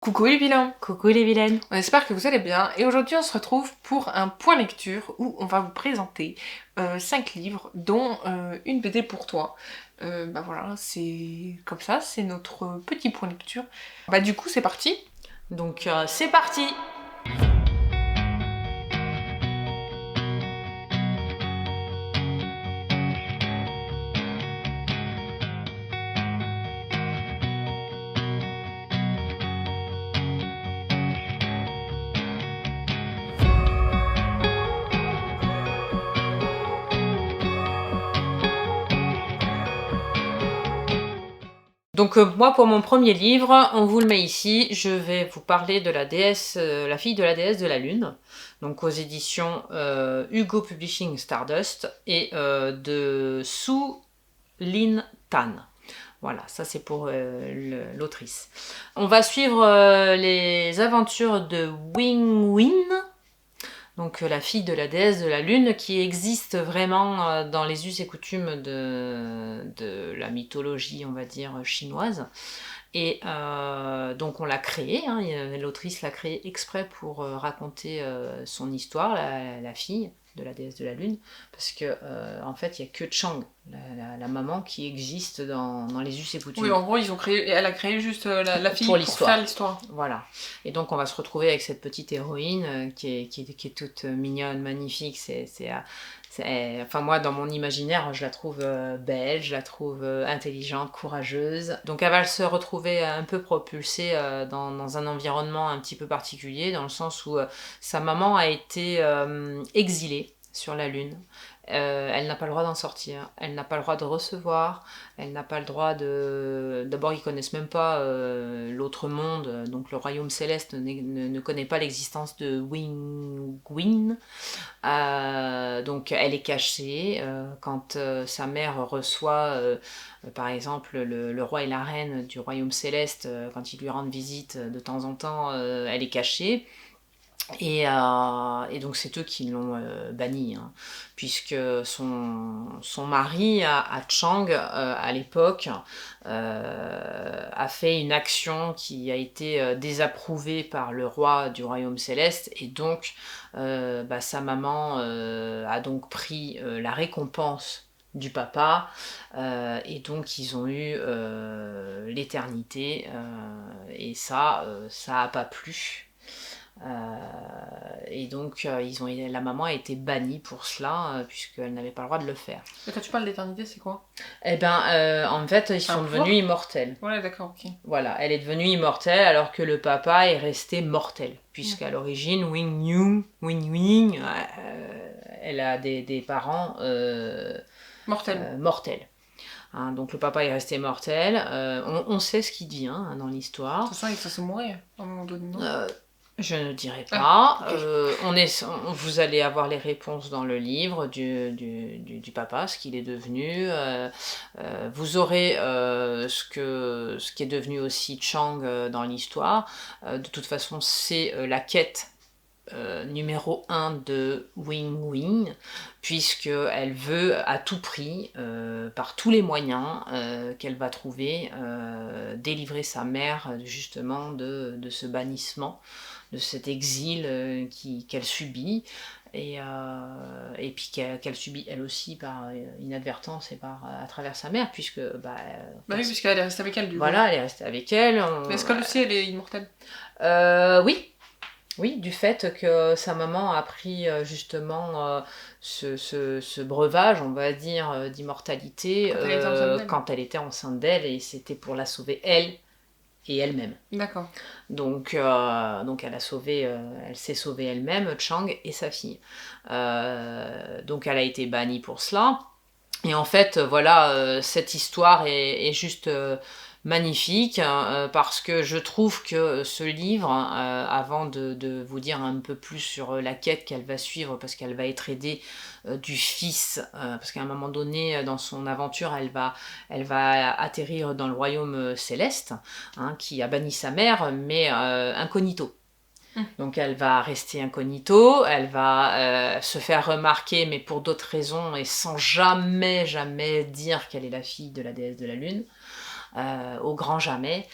Coucou les vilains! Coucou les vilaines! On espère que vous allez bien et aujourd'hui on se retrouve pour un point lecture où on va vous présenter 5 livres dont une BD pour toi. Voilà, c'est comme ça, c'est notre petit point lecture. Du coup c'est parti! Donc c'est parti! Donc moi pour mon premier livre, on vous le met ici, je vais vous parler de la déesse, la fille de la déesse de la lune, donc aux éditions Hugo Publishing Stardust et de Su Lin Tan. Voilà, ça c'est pour l'autrice. On va suivre les aventures de Wing Win, donc la fille de la déesse de la lune, qui existe vraiment dans les us et coutumes de la mythologie, on va dire, chinoise. Et donc on l'a créée, hein, l'autrice l'a créée exprès pour raconter son histoire, la fille de la déesse de la lune, parce que en fait il n'y a que Chang, la maman, qui existe dans les us et coutumes. Oui, en gros elle a créé juste la fille pour faire l'histoire. Voilà. Et donc on va se retrouver avec cette petite héroïne qui est toute mignonne, magnifique. Enfin moi dans mon imaginaire je la trouve belle, je la trouve intelligente, courageuse. Donc elle va se retrouver un peu propulsée dans un environnement un petit peu particulier, dans le sens où sa maman a été exilée sur la lune. Elle n'a pas le droit d'en sortir, elle n'a pas le droit de recevoir, elle n'a pas le droit de... D'abord ils connaissent même pas l'autre monde, donc le royaume céleste ne connaît pas l'existence de Wing Win. Donc elle est cachée. Quand sa mère reçoit par exemple le roi et la reine du royaume céleste, quand ils lui rendent visite de temps en temps, elle est cachée. Et donc c'est eux qui l'ont bannie, hein, puisque son mari à Chang à l'époque a fait une action qui a été désapprouvée par le roi du royaume céleste, et donc sa maman a donc pris la récompense du papa, et donc ils ont eu l'éternité, et ça a pas plu. Et donc la maman a été bannie pour cela, puisqu'elle n'avait pas le droit de le faire. Et quand tu parles d'éternité, c'est quoi? En fait ils sont devenus immortels. Ouais, d'accord, ok. Voilà, elle est devenue immortelle alors que le papa est resté mortel, puisqu'à l'origine Wing Wing elle a des parents mortels. Hein, donc le papa est resté mortel. On sait ce qu'il devient, hein, dans l'histoire. De toute façon, il faut se mourir à un moment donné, non? Je ne dirais pas. Okay. Vous allez avoir les réponses dans le livre du papa, ce qu'il est devenu. Vous aurez ce qui est devenu aussi Chang dans l'histoire. De toute façon, c'est la quête numéro 1 de Wing Wing, puisqu'elle veut à tout prix, par tous les moyens qu'elle va trouver, délivrer sa mère justement de ce bannissement, de cet exil qu'elle subit, et puis qu'elle subit elle aussi par inadvertance et à travers sa mère, puisque oui, puisqu'elle est restée avec elle, du coup. Voilà, elle est restée avec elle. Mais est-ce qu'elle aussi elle est immortelle? Oui, du fait que sa maman a pris justement ce breuvage, on va dire, d'immortalité quand elle était enceinte d'elle, et c'était pour la sauver elle et elle-même. D'accord. Donc elle s'est sauvée elle-même, Chang, et sa fille. Donc elle a été bannie pour cela. Et en fait, voilà, cette histoire est juste magnifique, hein, parce que je trouve que ce livre, avant de vous dire un peu plus sur la quête qu'elle va suivre, parce qu'elle va être aidée du fils, parce qu'à un moment donné dans son aventure elle va atterrir dans le royaume céleste, hein, qui a banni sa mère, mais incognito. Donc elle va rester incognito, elle va se faire remarquer, mais pour d'autres raisons, et sans jamais dire qu'elle est la fille de la déesse de la lune. au grand jamais.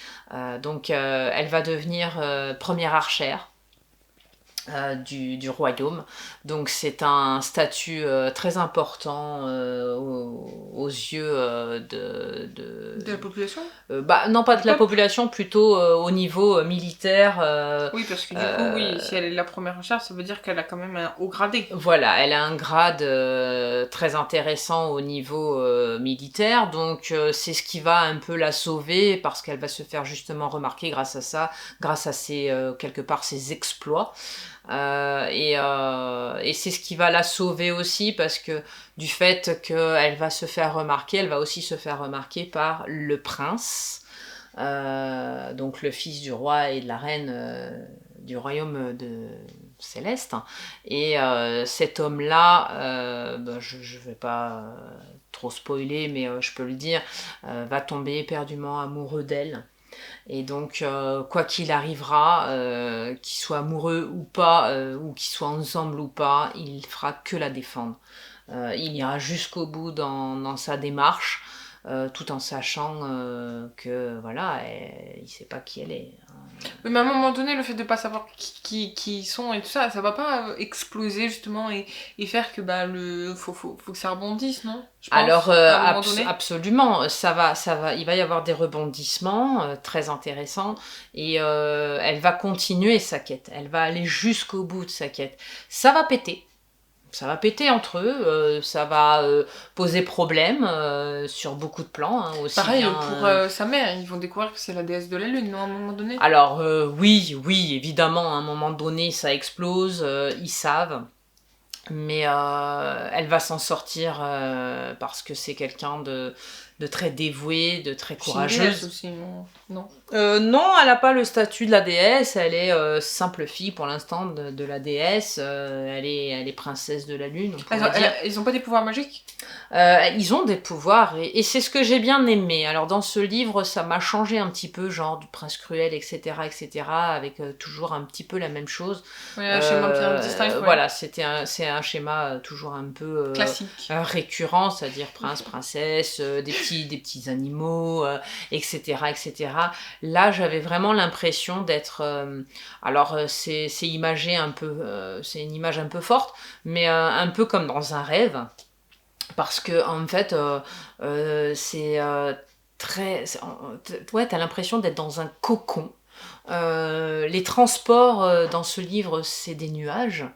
Donc elle va devenir première archère du royaume. Donc c'est un statut très important aux yeux De la population? non pas de la population, plutôt au niveau militaire. Oui, parce que du coup, oui, si elle est la première recherche, ça veut dire qu'elle a quand même un haut gradé. Voilà, elle a un grade très intéressant au niveau militaire, donc c'est ce qui va un peu la sauver, parce qu'elle va se faire justement remarquer grâce à ça, grâce à quelque part ses exploits. Et c'est ce qui va la sauver aussi, parce que du fait qu'elle va se faire remarquer, elle va aussi se faire remarquer par le prince, donc le fils du roi et de la reine du royaume de Céleste. Et cet homme-là, je vais pas trop spoiler, mais je peux le dire, va tomber éperdument amoureux d'elle. Et donc, quoi qu'il arrivera, qu'il soit amoureux ou pas, ou qu'ils soient ensemble ou pas, il fera que la défendre. Il ira jusqu'au bout dans sa démarche, tout en sachant que voilà, il sait pas qui elle est. Mais à un moment donné, le fait de pas savoir qui ils sont et tout ça, ça va pas exploser justement et faire que bah faut que ça rebondisse, non? Je pense, Alors à un moment donné. absolument, ça va, il va y avoir des rebondissements très intéressants, et elle va continuer sa quête, elle va aller jusqu'au bout de sa quête. Ça va péter. Ça va péter entre eux, ça va poser problème sur beaucoup de plans. Hein, aussi Pareil bien, pour sa mère, ils vont découvrir que c'est la déesse de la lune, non, à un moment donné? Alors oui, évidemment, à un moment donné, ça explose, ils savent. Mais elle va s'en sortir parce que c'est quelqu'un de très dévoué, de très courageuse. Aussi, non. Non, elle n'a pas le statut de la déesse, elle est simple fille pour l'instant de la déesse, elle est princesse de la lune, on pourrait dire. Ils ont pas des pouvoirs magiques? Ils ont des pouvoirs, et c'est ce que j'ai bien aimé. Alors dans ce livre, ça m'a changé un petit peu, genre du prince cruel, etc., avec toujours un petit peu la même chose. Ouais, un schéma bien distinct. Ouais. Voilà, c'est un schéma toujours un peu classique, récurrent, c'est-à-dire prince, princesse, des petits animaux, etc. Là, j'avais vraiment l'impression d'être... c'est imagé un peu... c'est une image un peu forte, mais un peu comme dans un rêve. Parce que, en fait, c'est très... Ouais, t'as l'impression d'être dans un cocon. Les transports dans ce livre, c'est des nuages.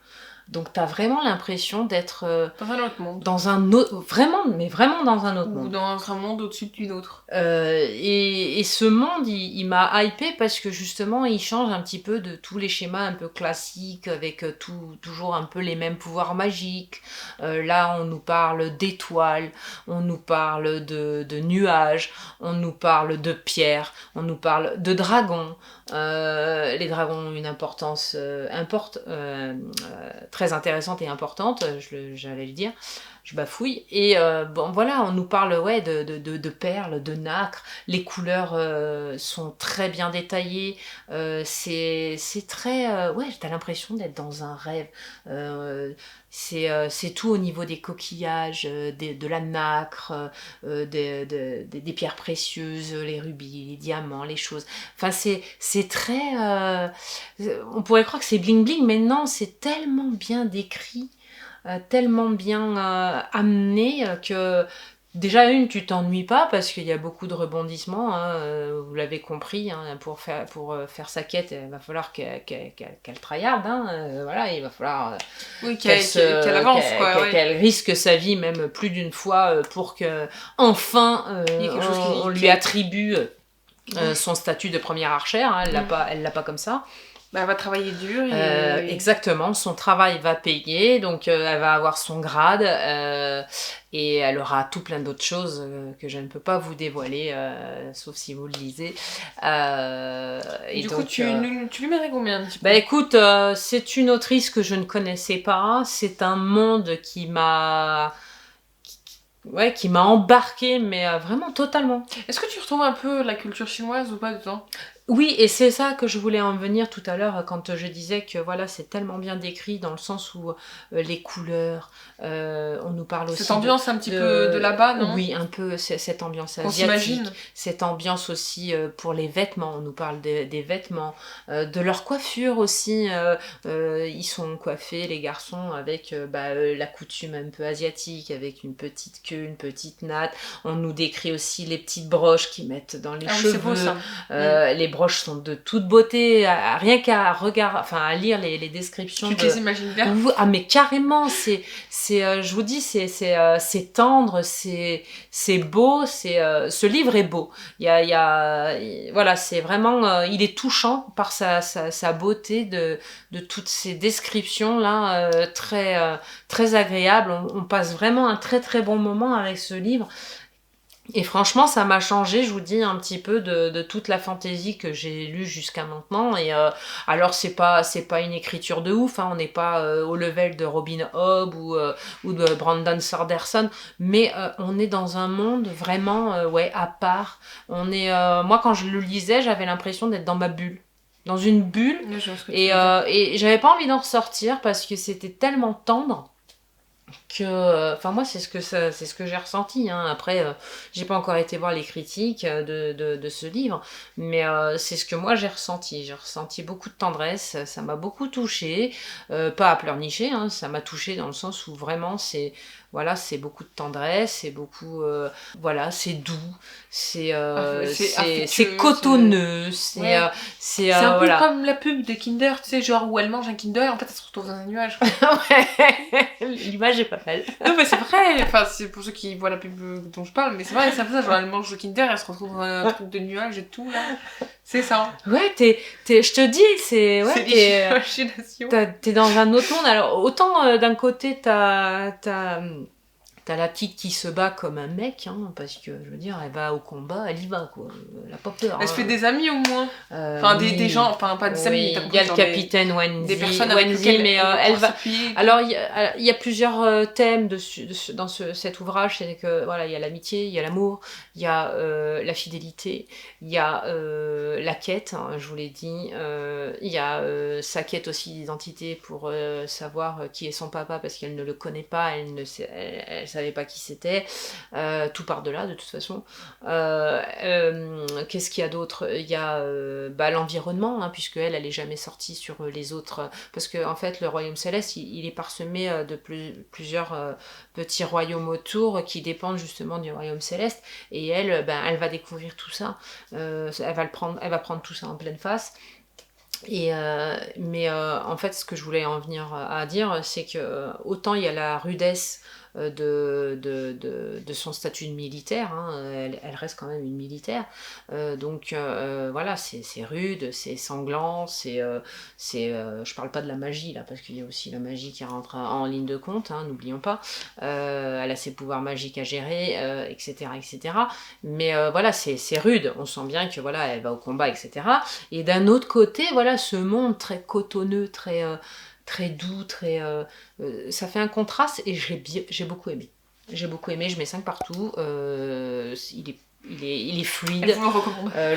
Donc t'as vraiment l'impression d'être dans un autre monde. Dans un autre... Vraiment, mais vraiment dans un autre monde. Ou dans un monde au-dessus d'une autre. Et ce monde, il m'a hypé parce que justement, il change un petit peu de tous les schémas un peu classiques, avec toujours un peu les mêmes pouvoirs magiques. Là, on nous parle d'étoiles, on nous parle de nuages, on nous parle de pierres, on nous parle de dragons. Les dragons ont une importance très intéressante et importante, j'allais le dire, je bafouille. Et bon voilà, on nous parle de perles, de nacre, les couleurs sont très bien détaillées, c'est très... ouais, t'as l'impression d'être dans un rêve. C'est tout au niveau des coquillages, de la nacre, des pierres précieuses, les rubis, les diamants, les choses. Enfin, c'est très... on pourrait croire que c'est bling bling, mais non, c'est tellement bien décrit, tellement bien amené que... Déjà tu t'ennuies pas parce qu'il y a beaucoup de rebondissements, hein, vous l'avez compris, hein, pour faire sa quête, il va falloir qu'elle tryhard, hein, voilà, il va falloir qu'elle avance, qu'elle risque sa vie même plus d'une fois pour que enfin on lui attribue son statut de première archère, hein, elle l'a pas comme ça. Bah, elle va travailler dur. Exactement, son travail va payer, donc elle va avoir son grade et elle aura tout plein d'autres choses que je ne peux pas vous dévoiler, sauf si vous le lisez. Et du coup, tu lui mettrais combien un petit peu ? Bah écoute, c'est une autrice que je ne connaissais pas, c'est un monde qui m'a embarqué, mais vraiment totalement. Est-ce que tu retrouves un peu la culture chinoise ou pas dedans ? Oui, et c'est ça que je voulais en venir tout à l'heure quand je disais que voilà, c'est tellement bien décrit dans le sens où les couleurs, on nous parle Cette aussi ambiance un petit peu de là-bas, non? oui, un peu cette ambiance Qu'on asiatique, s'imagine. cette ambiance aussi pour les vêtements, on nous parle des vêtements, de leur coiffure aussi, ils sont coiffés, les garçons, avec la coutume un peu asiatique, avec une petite queue, une petite natte, on nous décrit aussi les petites broches qu'ils mettent dans les Ah oui, c'est beau cheveux, ça. les broches sont de toute beauté, rien qu'à regarder, enfin à lire les descriptions. Tu te les imagines bien? Ah mais carrément, je vous dis, c'est tendre, c'est beau, ce livre est beau. Voilà, c'est vraiment, il est touchant par sa beauté de toutes ces descriptions là, très agréables. On passe vraiment un très très bon moment avec ce livre. Et franchement, ça m'a changé, je vous dis, un petit peu de toute la fantaisie que j'ai lue jusqu'à maintenant. Et alors, c'est pas une écriture de ouf, hein, on n'est pas au level de Robin Hobb ou de Brandon Sanderson, mais on est dans un monde vraiment, à part. Moi, quand je le lisais, j'avais l'impression d'être dans ma bulle. Dans une bulle. Et j'avais pas envie d'en ressortir parce que c'était tellement tendre. Enfin moi c'est ce que j'ai ressenti, hein. Après j'ai pas encore été voir les critiques de ce livre, mais c'est ce que moi j'ai ressenti beaucoup de tendresse, ça m'a beaucoup touchée, pas à pleurnicher, hein, ça m'a touchée dans le sens où vraiment c'est beaucoup de tendresse, c'est beaucoup c'est doux, c'est cotonneux, c'est un peu comme la pub de Kinder, tu sais, genre où elle mange un Kinder et en fait elle se retrouve dans un nuage. L'image est pas mal. Non mais c'est vrai, enfin c'est pour ceux qui voient la pub dont je parle, mais c'est vrai, c'est un peu ça, genre elle mange le Kinder, elle se retrouve dans un truc de nuage et tout là. C'est ça. Ouais, je te dis, c'est l'imagination. T'es dans un autre monde. Alors autant d'un côté t'as la petite qui se bat comme un mec, hein, parce que je veux dire, elle va au combat, elle y va quoi, elle a pas peur. Elle se fait des amis au moins. Enfin oui. des gens, enfin pas des amis. Il y a le capitaine Wendy, des personnes avec lesquelles mais elle va. Alors il y a plusieurs thèmes dans cet ouvrage, c'est que voilà, il y a l'amitié, il y a l'amour, il y a la fidélité, il y a la quête, hein, je vous l'ai dit, il y a sa quête aussi d'identité pour savoir qui est son papa parce qu'elle ne le connaît pas, elle savait pas qui c'était, tout par delà de toute façon. Qu'est-ce qu'il y a d'autre? Il y a l'environnement, hein, puisque elle est jamais sortie sur les autres, parce que en fait le royaume céleste il est parsemé de plusieurs petits royaumes autour qui dépendent justement du royaume céleste, et elle va découvrir tout ça, elle va prendre tout ça en pleine face. Mais en fait ce que je voulais en venir à dire, c'est que autant il y a la rudesse de son statut de militaire, hein, elle reste quand même une militaire, donc voilà, c'est rude, c'est sanglant, je parle pas de la magie là, parce qu'il y a aussi la magie qui rentre en ligne de compte, hein, n'oublions pas, elle a ses pouvoirs magiques à gérer, etc. Mais voilà, c'est rude, on sent bien que voilà, elle va au combat, etc. Et d'un autre côté, voilà, ce monde très cotonneux, très doux, ça fait un contraste, et j'ai beaucoup aimé. J'ai beaucoup aimé, je mets 5 partout. Il est fluide.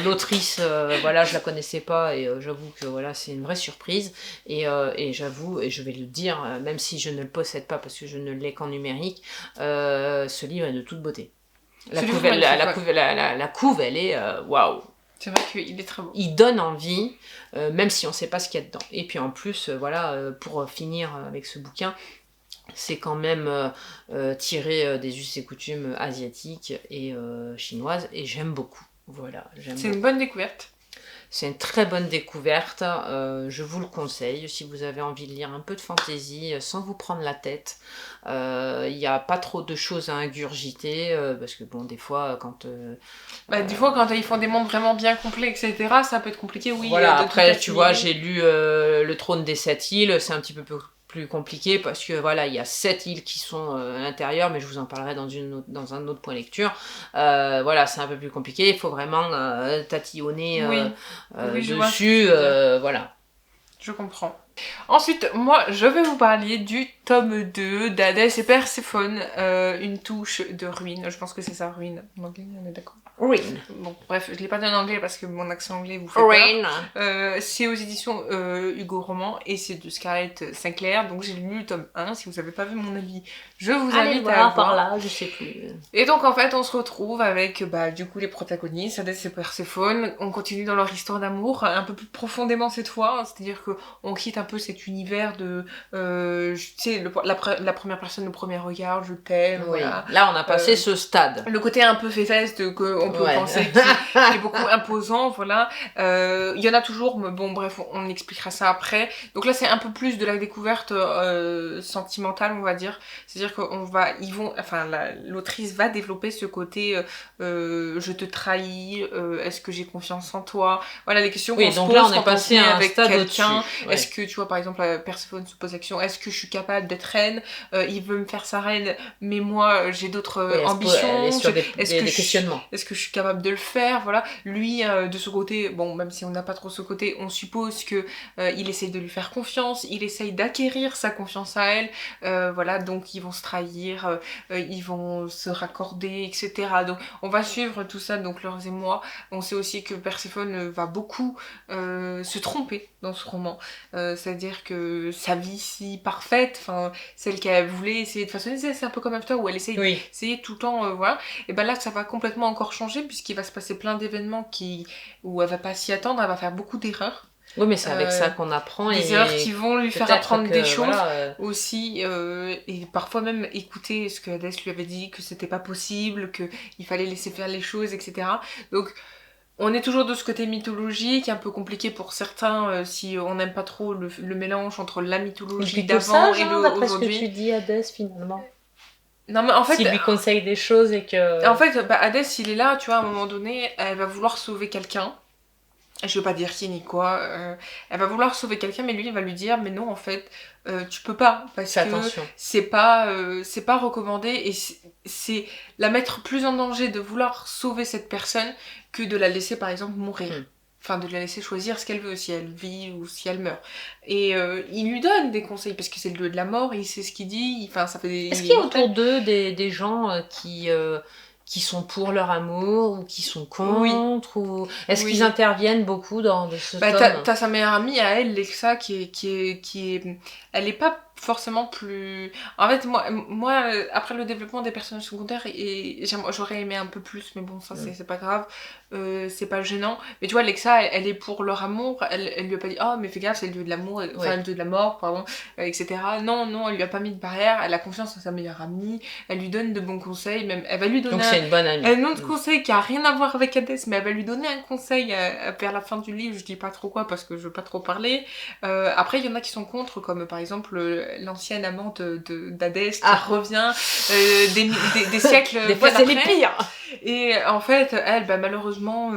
L'autrice, je la connaissais pas, et j'avoue que voilà, c'est une vraie surprise. Et j'avoue, et je vais le dire, même si je ne le possède pas parce que je ne l'ai qu'en numérique, ce livre est de toute beauté. La couve, elle est waouh. C'est vrai qu'il est très beau. Il donne envie, même si on ne sait pas ce qu'il y a dedans. Et puis en plus, pour finir avec ce bouquin, c'est quand même tiré des us et coutumes asiatiques et chinoises, et j'aime beaucoup. Voilà, c'est une bonne découverte. C'est une très bonne découverte, je vous le conseille si vous avez envie de lire un peu de fantaisie sans vous prendre la tête. Il n'y a pas trop de choses à ingurgiter, parce que bon, des fois quand ils font des mondes vraiment bien complets, etc., ça peut être compliqué, oui. Voilà, après tu vois, j'ai lu Le Trône des 7 îles, c'est un petit peu plus compliqué parce que voilà, il y a 7 îles qui sont à l'intérieur, mais je vous en parlerai dans un autre point lecture. Voilà, c'est un peu plus compliqué, il faut vraiment tatillonner dessus, voilà. Je comprends. Ensuite, moi, je vais vous parler du tome 2 d'Hadès et Perséphone, une touche de ruine. Je pense que c'est ça, ruine. En anglais, on est d'accord. Rain. Bon, bref, je l'ai pas dit en anglais parce que mon accent anglais vous fait peur. Rain. C'est aux éditions Hugo Roman et c'est de Scarlett Sinclair. Donc j'ai lu le tome 1. Si vous avez pas vu mon avis, je vous Allez invite à voir le par voir. là, je sais plus. Et donc en fait on se retrouve avec du coup les protagonistes, Hadès et Perséphone. On continue dans leur histoire d'amour un peu plus profondément cette fois, c'est-à-dire que on quitte un peu cet univers de tu sais la première personne au premier regard, je t'aime, Oui. voilà. Là, on a passé ce stade. Le côté un peu fait-fest qu'on peut penser qui est beaucoup imposant, voilà. Il y en a toujours, mais bon bref, on expliquera ça après. Donc là c'est un peu plus de la découverte sentimentale, on va dire. C'est-à-dire l'autrice va développer ce côté je te trahis, est-ce que j'ai confiance en toi, voilà les questions qu'on se pose là on est quand passé on se met à un avec stade quelqu'un. au-dessus. Est-ce que tu vois par exemple Perséphone se pose la question, est-ce que je suis capable d'être reine, il veut me faire sa reine mais moi j'ai d'autres ambitions, est-ce que je suis capable de le faire, voilà. Lui de ce côté, bon même si on n'a pas trop ce côté, on suppose que il essaye de lui faire confiance, il essaye d'acquérir sa confiance à elle, voilà, donc ils vont se trahir, ils vont se raccorder, etc. Donc on va suivre tout ça, donc leurs émois. On sait aussi que Perséphone va beaucoup se tromper dans ce roman, c'est-à-dire que sa vie si parfaite, enfin celle qu'elle voulait essayer de façonner, c'est un peu comme After où elle essaye d'essayer tout le temps, voilà. Et ben là ça va complètement encore changer puisqu'il va se passer plein d'événements où elle va pas s'y attendre, elle va faire beaucoup d'erreurs. Oui, mais c'est avec ça qu'on apprend. Des erreurs qui vont lui faire apprendre des choses aussi, et parfois même écouter ce que Hadès lui avait dit, que c'était pas possible, qu'il fallait laisser faire les choses, etc. Donc on est toujours de ce côté mythologique, un peu compliqué pour certains, si on n'aime pas trop le mélange entre la mythologie d'avant et d'après aujourd'hui. Ce que tu dis, Hadès, finalement. Non, mais en fait, s'il lui conseille des choses et que... En fait, Hadès, il est là, tu vois, à un moment donné, elle va vouloir sauver quelqu'un. Je veux pas dire qui ni quoi. Elle va vouloir sauver quelqu'un, mais lui, il va lui dire, mais non, en fait, tu peux pas. Parce que c'est pas recommandé et c'est la mettre plus en danger de vouloir sauver cette personne que de la laisser, par exemple, mourir. Enfin, de la laisser choisir ce qu'elle veut, si elle vit ou si elle meurt. Et il lui donne des conseils, parce que c'est le lieu de la mort, il sait ce qu'il dit, enfin, ça fait des... Est-ce qu'il y a autour d'eux des gens qui sont pour leur amour, ou qui sont contre, ou... Est-ce qu'ils interviennent beaucoup dans ce tome? T'as sa meilleure amie à elle, Lexa, qui est... Elle est pas forcément plus... En fait, moi après le développement des personnages secondaires, j'aurais aimé un peu plus, mais bon, ça c'est pas grave, c'est pas gênant. Mais tu vois, Lexa, elle est pour leur amour, elle lui a pas dit « Oh, mais fais gaffe, c'est le lieu de l'amour, enfin le lieu de la mort, pardon, etc. » Non, elle lui a pas mis de barrière, elle a confiance en sa meilleure amie, elle lui donne de bons conseils, même elle va lui donner... Donc c'est une bonne amie. Un autre conseil qui a rien à voir avec Hadès, mais elle va lui donner un conseil vers la fin du livre, je dis pas trop quoi parce que je veux pas trop parler. Après, il y en a qui sont contre, comme par exemple l'ancienne amante d'Hadès qui revient des siècles. Des fois, c'est les pires. Et en fait, elle, malheureusement,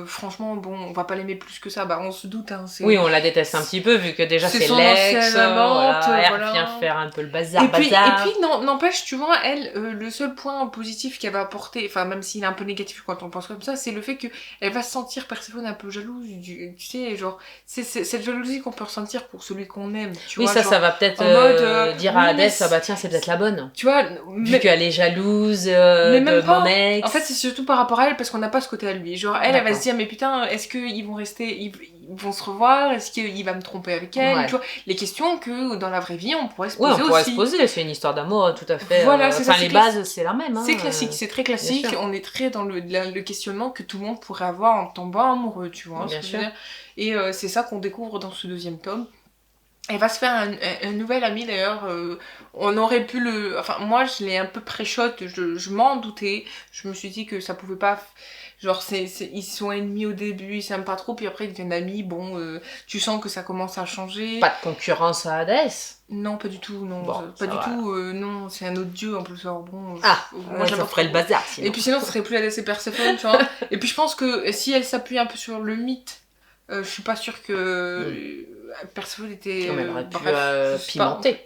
franchement, on va pas l'aimer plus que ça. On se doute. Hein, oui, on la déteste un petit peu, vu que déjà c'est l'ex, elle vient faire un peu le bazar. Et puis n'empêche, tu vois, elle, le seul point positif qu'elle va apporter, enfin, même s'il est un peu négatif quand on pense comme ça, c'est le fait qu'elle va se sentir Perséphone un peu jalouse, tu sais, genre, c'est cette jalousie qu'on peut ressentir pour celui qu'on aime, tu vois. Oui, ça va peut-être dire à Hadès, tiens, c'est peut-être la bonne. Tu vois, vu qu'elle est jalouse de mon ex. En fait, c'est surtout par rapport à elle, parce qu'on n'a pas ce côté à lui. Genre, elle va se dire, mais putain, est-ce qu'ils vont rester, ils vont se revoir, est-ce qu'il va me tromper avec elle, tu vois, les questions que dans la vraie vie, on pourrait se poser aussi. Oui, on pourrait se poser, c'est une histoire d'amour tout à fait. Voilà, c'est ça. Les bases, c'est la même. C'est classique, c'est très classique, on est très dans le questionnement que tout le monde pourrait avoir en tombant amoureux, tu vois. Bien sûr. Et c'est ça qu'on découvre dans ce deuxième tome. Elle va se faire un nouvel ami d'ailleurs, on aurait pu enfin moi je l'ai un peu pré-shot, je m'en doutais, je me suis dit que ça pouvait pas, genre ils sont ennemis au début, ils s'aiment pas trop, puis après ils deviennent amis, tu sens que ça commence à changer. Pas de concurrence à Hadès? Non, pas du tout, non, pas du tout, non, c'est un autre dieu en plus, alors bon... moi ça ferait le bazar sinon. Et puis sinon ce serait plus Hadès et Perséphone, tu vois, et puis je pense que si elle s'appuie un peu sur le mythe, je suis pas sûre que... Perséphone était... elle aurait pu pimenter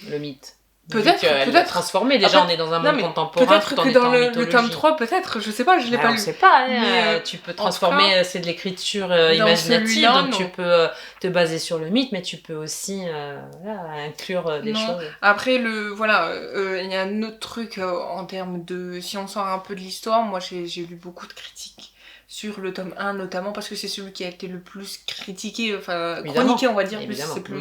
le mythe. Peut-être, qu'elle l'a transformé. Déjà, on est dans un monde contemporain. Peut-être tout en que étant dans en le mythologie. tome 3, peut-être, je sais pas, je l'ai pas On lu. sait pas, Mais, tu peux transformer, c'est de l'écriture imaginative, celui-là, donc non. tu peux te baser sur le mythe, mais tu peux aussi inclure des Non. choses. Après, il y a un autre truc en termes de... Si on sort un peu de l'histoire, moi j'ai lu beaucoup de critiques sur le tome 1 notamment, parce que c'est celui qui a été le plus critiqué, enfin chroniqué on va dire,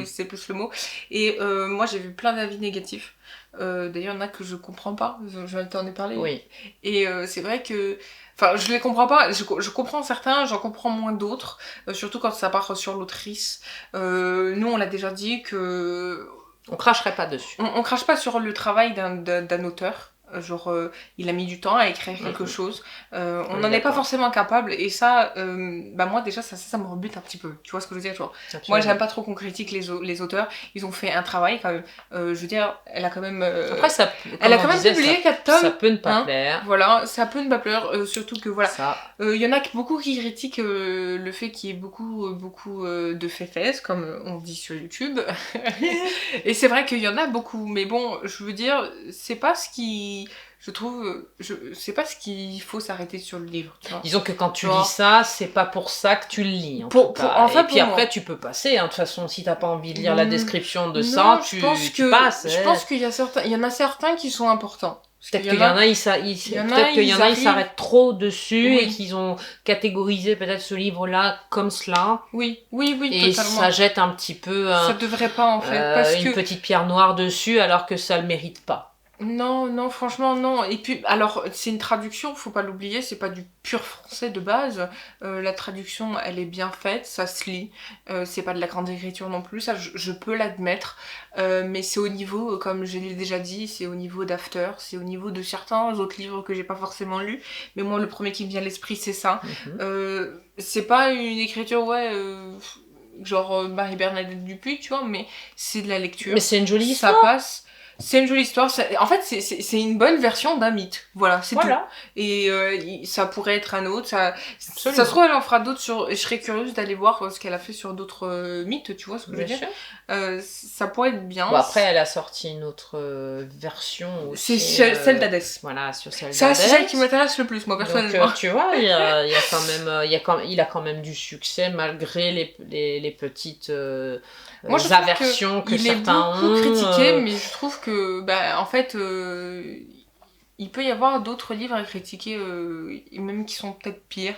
c'est plus le mot. Et moi j'ai vu plein d'avis négatifs. D'ailleurs il y en a que je comprends pas, je vais t'en ai parlé. Oui. Et c'est vrai que... Enfin, je les comprends pas, je comprends certains, j'en comprends moins d'autres, surtout quand ça part sur l'autrice. Nous on l'a déjà dit que... On cracherait pas dessus. On crache pas sur le travail d'un auteur. Genre, il a mis du temps à écrire quelque chose. On n'en est pas forcément capable. Et ça, moi déjà, ça me rebute un petit peu. Tu vois ce que je veux dire, genre, moi, j'aime pas trop qu'on critique les auteurs. Ils ont fait un travail quand même. Je veux dire, elle a quand même... Après, elle a quand même publié 4 tomes. Ça peut ne pas plaire. Voilà, ça peut ne pas plaire. Surtout que, voilà. Il y en a beaucoup qui critiquent le fait qu'il y ait beaucoup de féfesses, comme on dit sur YouTube. Et c'est vrai qu'il y en a beaucoup. Mais bon, je veux dire, c'est pas ce qui... Je trouve, c'est pas ce qu'il faut s'arrêter sur le livre. Tu vois. Disons que quand tu lis ça, c'est pas pour ça que tu le lis. Et puis après, tu peux passer. De toute façon, si t'as pas envie de lire la description de ça, tu passes. Je pense qu'il y en a certains qui sont importants. Peut-être qu'il y en a, ils s'arrêtent trop dessus et qu'ils ont catégorisé peut-être ce livre-là comme cela. Oui, et totalement. Ça jette un petit peu ça devrait pas en fait. Une petite pierre noire dessus alors que ça le mérite pas. Non, franchement, non. Et puis, alors, c'est une traduction, faut pas l'oublier, c'est pas du pur français de base. La traduction, elle est bien faite, ça se lit. C'est pas de la grande écriture non plus, ça, je peux l'admettre. Mais c'est au niveau, comme je l'ai déjà dit, c'est au niveau d'After, c'est au niveau de certains autres livres que j'ai pas forcément lus. Mais moi, le premier qui me vient à l'esprit, c'est ça. C'est pas une écriture, genre Marie-Bernadette Dupuis, tu vois, mais c'est de la lecture. Mais c'est une jolie histoire. Ça passe. C'est une jolie histoire. En fait, c'est une bonne version d'un mythe. Voilà, c'est tout. Et ça pourrait être un autre. Ça se trouve, elle en fera d'autres sur... Je serais curieuse d'aller voir ce qu'elle a fait sur d'autres mythes, tu vois ce que je veux dire. Ça pourrait être bien. Bon, après, elle a sorti une autre version aussi. C'est celle d'Hadès. Voilà, sur celle d'Hadès. C'est celle qui m'intéresse le plus, moi, personnellement. Donc, tu vois, il a quand même du succès malgré les petites... Moi, je aversions que certains ont. Il est beaucoup critiqué, mais je trouve que, en fait, il peut y avoir d'autres livres à critiquer, même qui sont peut-être pires.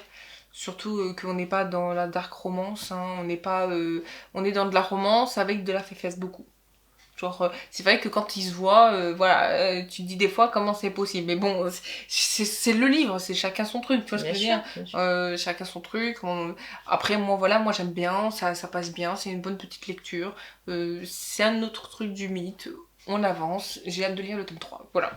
Surtout qu'on n'est pas dans la dark romance, hein, on est dans de la romance avec de la féfesse beaucoup. Genre, c'est vrai que quand ils se voient, tu te dis des fois comment c'est possible. Mais bon, c'est le livre, c'est chacun son truc, tu vois ce que je veux dire. Chacun son truc. Après, moi j'aime bien, ça passe bien, c'est une bonne petite lecture. C'est un autre truc du mythe, on avance, j'ai hâte de lire le tome 3, Voilà.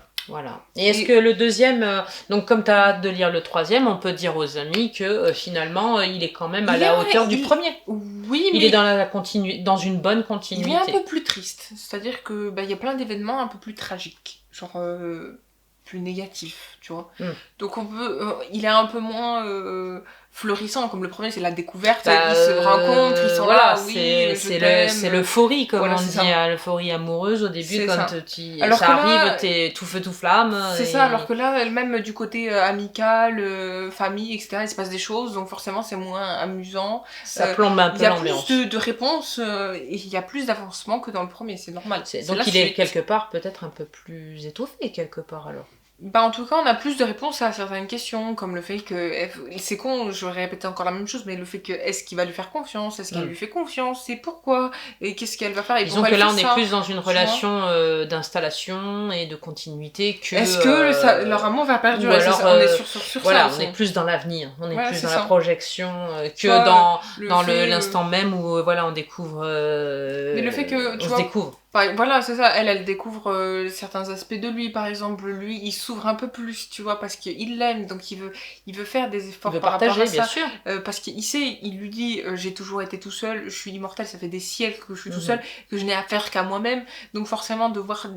Et est-ce que le deuxième, donc comme tu as hâte de lire le troisième, on peut dire aux amis que finalement il est quand même à la hauteur du premier. Oui, il est dans une bonne continuité. Il est un peu plus triste, c'est-à-dire que il y a plein d'événements un peu plus tragiques, genre plus négatifs, tu vois. Donc il est un peu moins fleurissant, comme le premier, c'est la découverte, ils se rencontrent, ils sont là, c'est l'euphorie, comme on dit, l'euphorie amoureuse au début, quand ça arrive, t'es tout feu tout flamme. C'est ça, alors que là, même du côté amical, famille, etc., il se passe des choses, donc forcément c'est moins amusant. Ça plombe un peu l'ambiance. Il y a plus de réponses, et il y a plus d'avancement que dans le premier, c'est normal. Donc il est quelque part peut-être un peu plus étoffé, quelque part alors. En tout cas, on a plus de réponses à certaines questions, comme le fait que... C'est con, je vais répéter encore la même chose, mais le fait que... Est-ce qu'il va lui faire confiance? Est-ce qu'elle lui fait confiance? C'est pourquoi? Et qu'est-ce qu'elle va faire? Et disons que là, on est plus dans une relation d'installation et de continuité que... Est-ce que leur amour va perdurer? Alors, on est sur voilà, ça. On est plus dans l'avenir, on est plus dans ça. La projection que dans l'instant même où on découvre... mais le fait que... on se découvre. Voilà, c'est ça, elle découvre certains aspects de lui, par exemple, lui, il s'ouvre un peu plus, tu vois, parce qu'il l'aime, donc il veut faire des efforts par rapport à ça. Bien sûr. Parce qu'il sait, il lui dit, j'ai toujours été tout seul, je suis immortel, ça fait des siècles que je suis tout seul, que je n'ai affaire qu'à moi-même, donc forcément de voir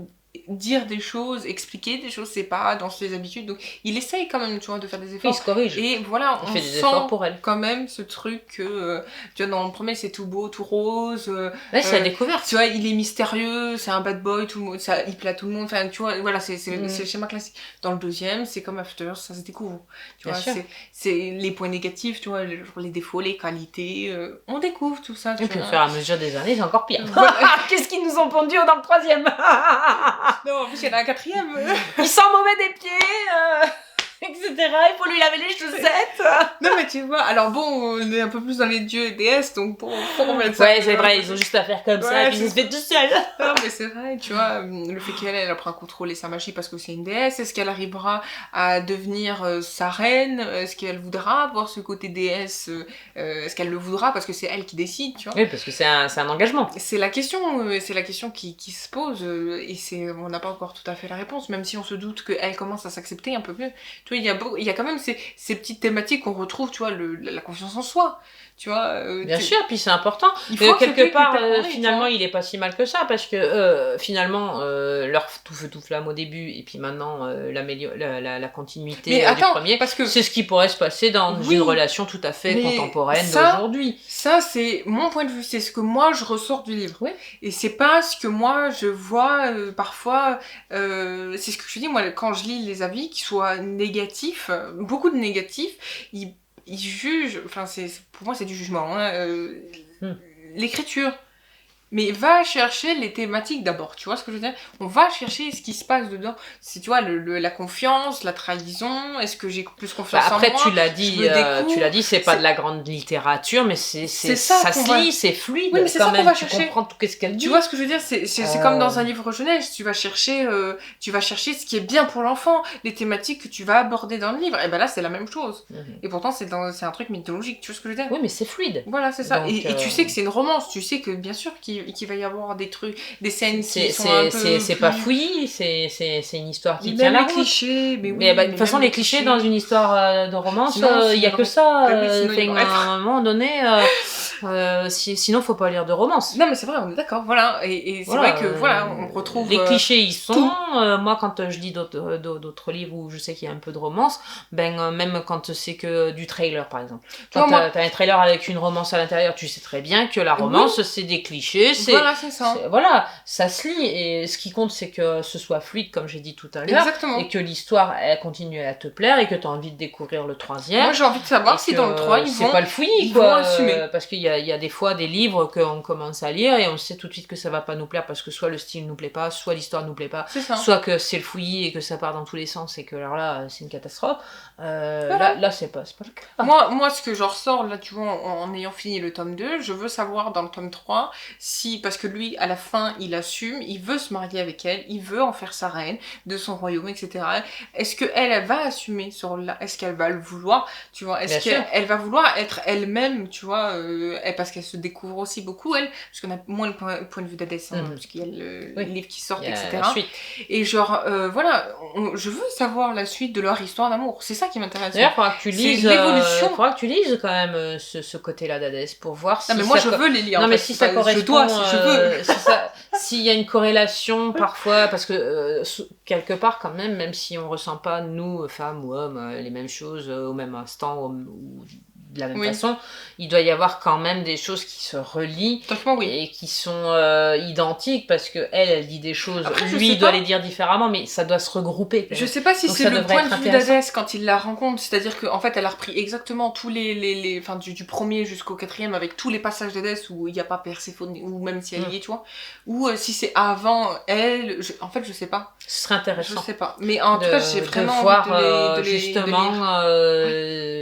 dire des choses, expliquer des choses, c'est pas dans ses habitudes. Donc il essaye quand même, tu vois, de faire des efforts. Il se corrige. Et voilà, Il on fait des sent efforts pour elle. quand même ce truc que, tu vois, dans le premier, c'est tout beau, tout rose. Ouais, c'est la découverte. Tu vois, il est mystérieux, c'est un bad boy, tout le monde, il plaît à tout le monde. Enfin, tu vois, voilà, c'est le schéma classique. Dans le deuxième, c'est comme After, ça se découvre. Tu vois, c'est les points négatifs, tu vois, les défauts, les qualités. On découvre tout ça. Et puis au fur et à mesure des années, c'est encore pire. Voilà. Qu'est-ce qu'ils nous ont pondu dans le troisième? Non, en plus, il y en a un quatrième. Il sent mauvais des pieds, etc. Il faut lui laver les chaussettes. Non, mais tu vois, alors bon, on est un peu plus dans les dieux et déesses, donc pour remettre ça. Ouais, c'est vrai, ils ont juste à faire comme ça, et puis ils se fait tout seul. Non, mais c'est vrai, tu vois, le fait qu'elle apprend à contrôler sa magie parce que c'est une déesse, est-ce qu'elle arrivera à devenir sa reine? Est-ce qu'elle voudra avoir ce côté déesse? Est-ce qu'elle le voudra parce que c'est elle qui décide, tu vois? Oui, parce que c'est un engagement. C'est la question qui se pose, et on n'a pas encore tout à fait la réponse, même si on se doute qu'elle commence à s'accepter un peu mieux. Tu vois, il y a quand même ces petites thématiques qu'on retrouve, tu vois, la confiance en soi, tu vois. Bien sûr, puis c'est important. Il faut quelque part, accepter que finalement, il est pas si mal que ça, parce que finalement, leur tout feu tout flamme au début, et puis maintenant, la continuité du premier, parce que c'est ce qui pourrait se passer dans une relation tout à fait contemporaine d'aujourd'hui. Ça, c'est mon point de vue, c'est ce que moi je ressors du livre. Oui. Et c'est pas ce que moi je vois parfois. C'est ce que je dis, moi, quand je lis les avis, qui soient négatifs, beaucoup de négatifs, ils jugent, enfin, pour moi, c'est du jugement, l'écriture. Mais va chercher les thématiques d'abord, tu vois ce que je veux dire? On va chercher ce qui se passe dedans. C'est, tu vois, la confiance, la trahison, est-ce que j'ai plus confiance en moi? Après, tu l'as dit, c'est pas de la grande littérature, mais ça se lit, c'est fluide. Oui, mais c'est ça qu'on va tu chercher. comprends tout ce qu'elle dit. Tu vois ce que je veux dire? C'est comme dans un livre jeunesse, tu vas chercher ce qui est bien pour l'enfant, les thématiques que tu vas aborder dans le livre. Et ben là, c'est la même chose. Et pourtant, c'est un truc mythologique, tu vois ce que je veux dire? Oui, mais c'est fluide. Voilà, c'est ça. Donc, et tu sais que c'est une romance, tu sais que bien sûr qu'il va y avoir des trucs, des scènes qui sont un peu c'est pas fouillis, c'est une histoire qui même tient la les route. Clichés, mais oui, mais de toute façon, les clichés dans une histoire de romance, il y a que ça. À un moment donné, sinon, faut pas lire de romance. Non, mais c'est vrai, on est d'accord, voilà. Et c'est vrai que, voilà, on retrouve... Les clichés, ils sont... moi, quand je lis d'autres livres où je sais qu'il y a un peu de romance, même quand c'est que du trailer, par exemple. Quand t'as un trailer avec une romance à l'intérieur, tu sais très bien que la romance, c'est des clichés. Voilà, c'est ça. Voilà, ça se lit. Et ce qui compte, c'est que ce soit fluide, comme j'ai dit tout à l'heure. Exactement. Et que l'histoire, elle continue à te plaire et que t'as envie de découvrir le troisième. Moi, j'ai envie de savoir si dans le 3, c'est pas le fouillis, quoi. Assumer. Parce qu'il y a des fois des livres qu'on commence à lire et on sait tout de suite que ça va pas nous plaire parce que soit le style nous plaît pas, soit l'histoire nous plaît pas, soit que c'est le fouillis et que ça part dans tous les sens et que alors là, c'est une catastrophe. Là, c'est pas le cas. Moi, ce que j'en ressors, là, tu vois, en ayant fini le tome 2, je veux savoir dans le tome 3 si, parce que lui, à la fin, il assume, il veut se marier avec elle, il veut en faire sa reine de son royaume, etc. Est-ce qu'elle va assumer ce rôle-là? Est-ce qu'elle va le vouloir? Tu vois, est-ce qu'elle va vouloir être elle-même, tu vois, parce qu'elle se découvre aussi beaucoup, elle, parce qu'on a moins le point de vue d'Hadès, parce qu'il y a le livre qui sort, etc. Et genre, voilà, je veux savoir la suite de leur histoire d'amour. C'est ça qui m'intéresse. D'ailleurs, il faudra que tu lises l'évolution. Faudra que tu lises quand même ce côté-là d'Hadès pour voir si. Non, mais moi, je veux les lire. Non, mais si ça correspond. Je dois, si je veux. S'il y a une corrélation parfois, parce que quelque part, quand même si on ressent pas, nous, femmes ou hommes, les mêmes choses au même instant ou de la même façon, il doit y avoir quand même des choses qui se relient et qui sont identiques parce que elle dit des choses, après, lui il doit les dire différemment, mais ça doit se regrouper. Je sais pas si c'est le point de vue d'Hadès quand il la rencontre, c'est-à-dire qu'en fait elle a repris exactement tous les enfin du premier jusqu'au quatrième avec tous les passages d'Hadès où il n'y a pas Perséphone ou même si elle y est, tu vois, ou si c'est avant elle, en fait je sais pas. Ce serait intéressant. Je sais pas, mais en tout cas j'ai vraiment de voir justement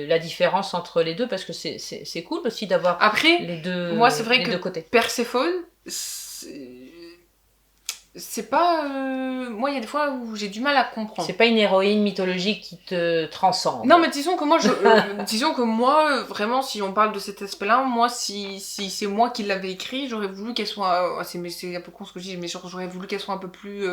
la différence entre les deux parce que c'est cool aussi d'avoir les deux moi c'est vrai les que deux côtés. Perséphone c'est pas moi il y a des fois où j'ai du mal à comprendre. C'est pas une héroïne mythologique qui te transcende. Non mais disons que moi vraiment si on parle de cet aspect-là, moi si c'est moi qui l'avais écrit, j'aurais voulu qu'elle soit c'est un peu con ce que je dis, mais j'aurais voulu qu'elle soit un peu plus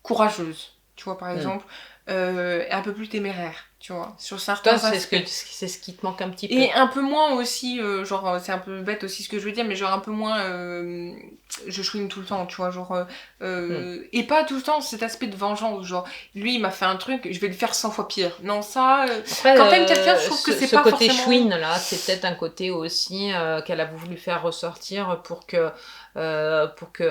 courageuse, tu vois, par exemple, un peu plus téméraire. tu vois, sur certains Toi, aspects. c'est ce qui te manque un petit peu. Et un peu moins aussi, genre, c'est un peu bête aussi ce que je veux dire, mais genre un peu moins, je chouine tout le temps, tu vois, genre, et pas tout le temps cet aspect de vengeance, genre, lui il m'a fait un truc, je vais le faire 100 fois pire. Non, ça, Après, quand t'aimes quelqu'un, je trouve que c'est ce pas côté forcément... chouine là, c'est peut-être un côté aussi qu'elle a voulu faire ressortir pour que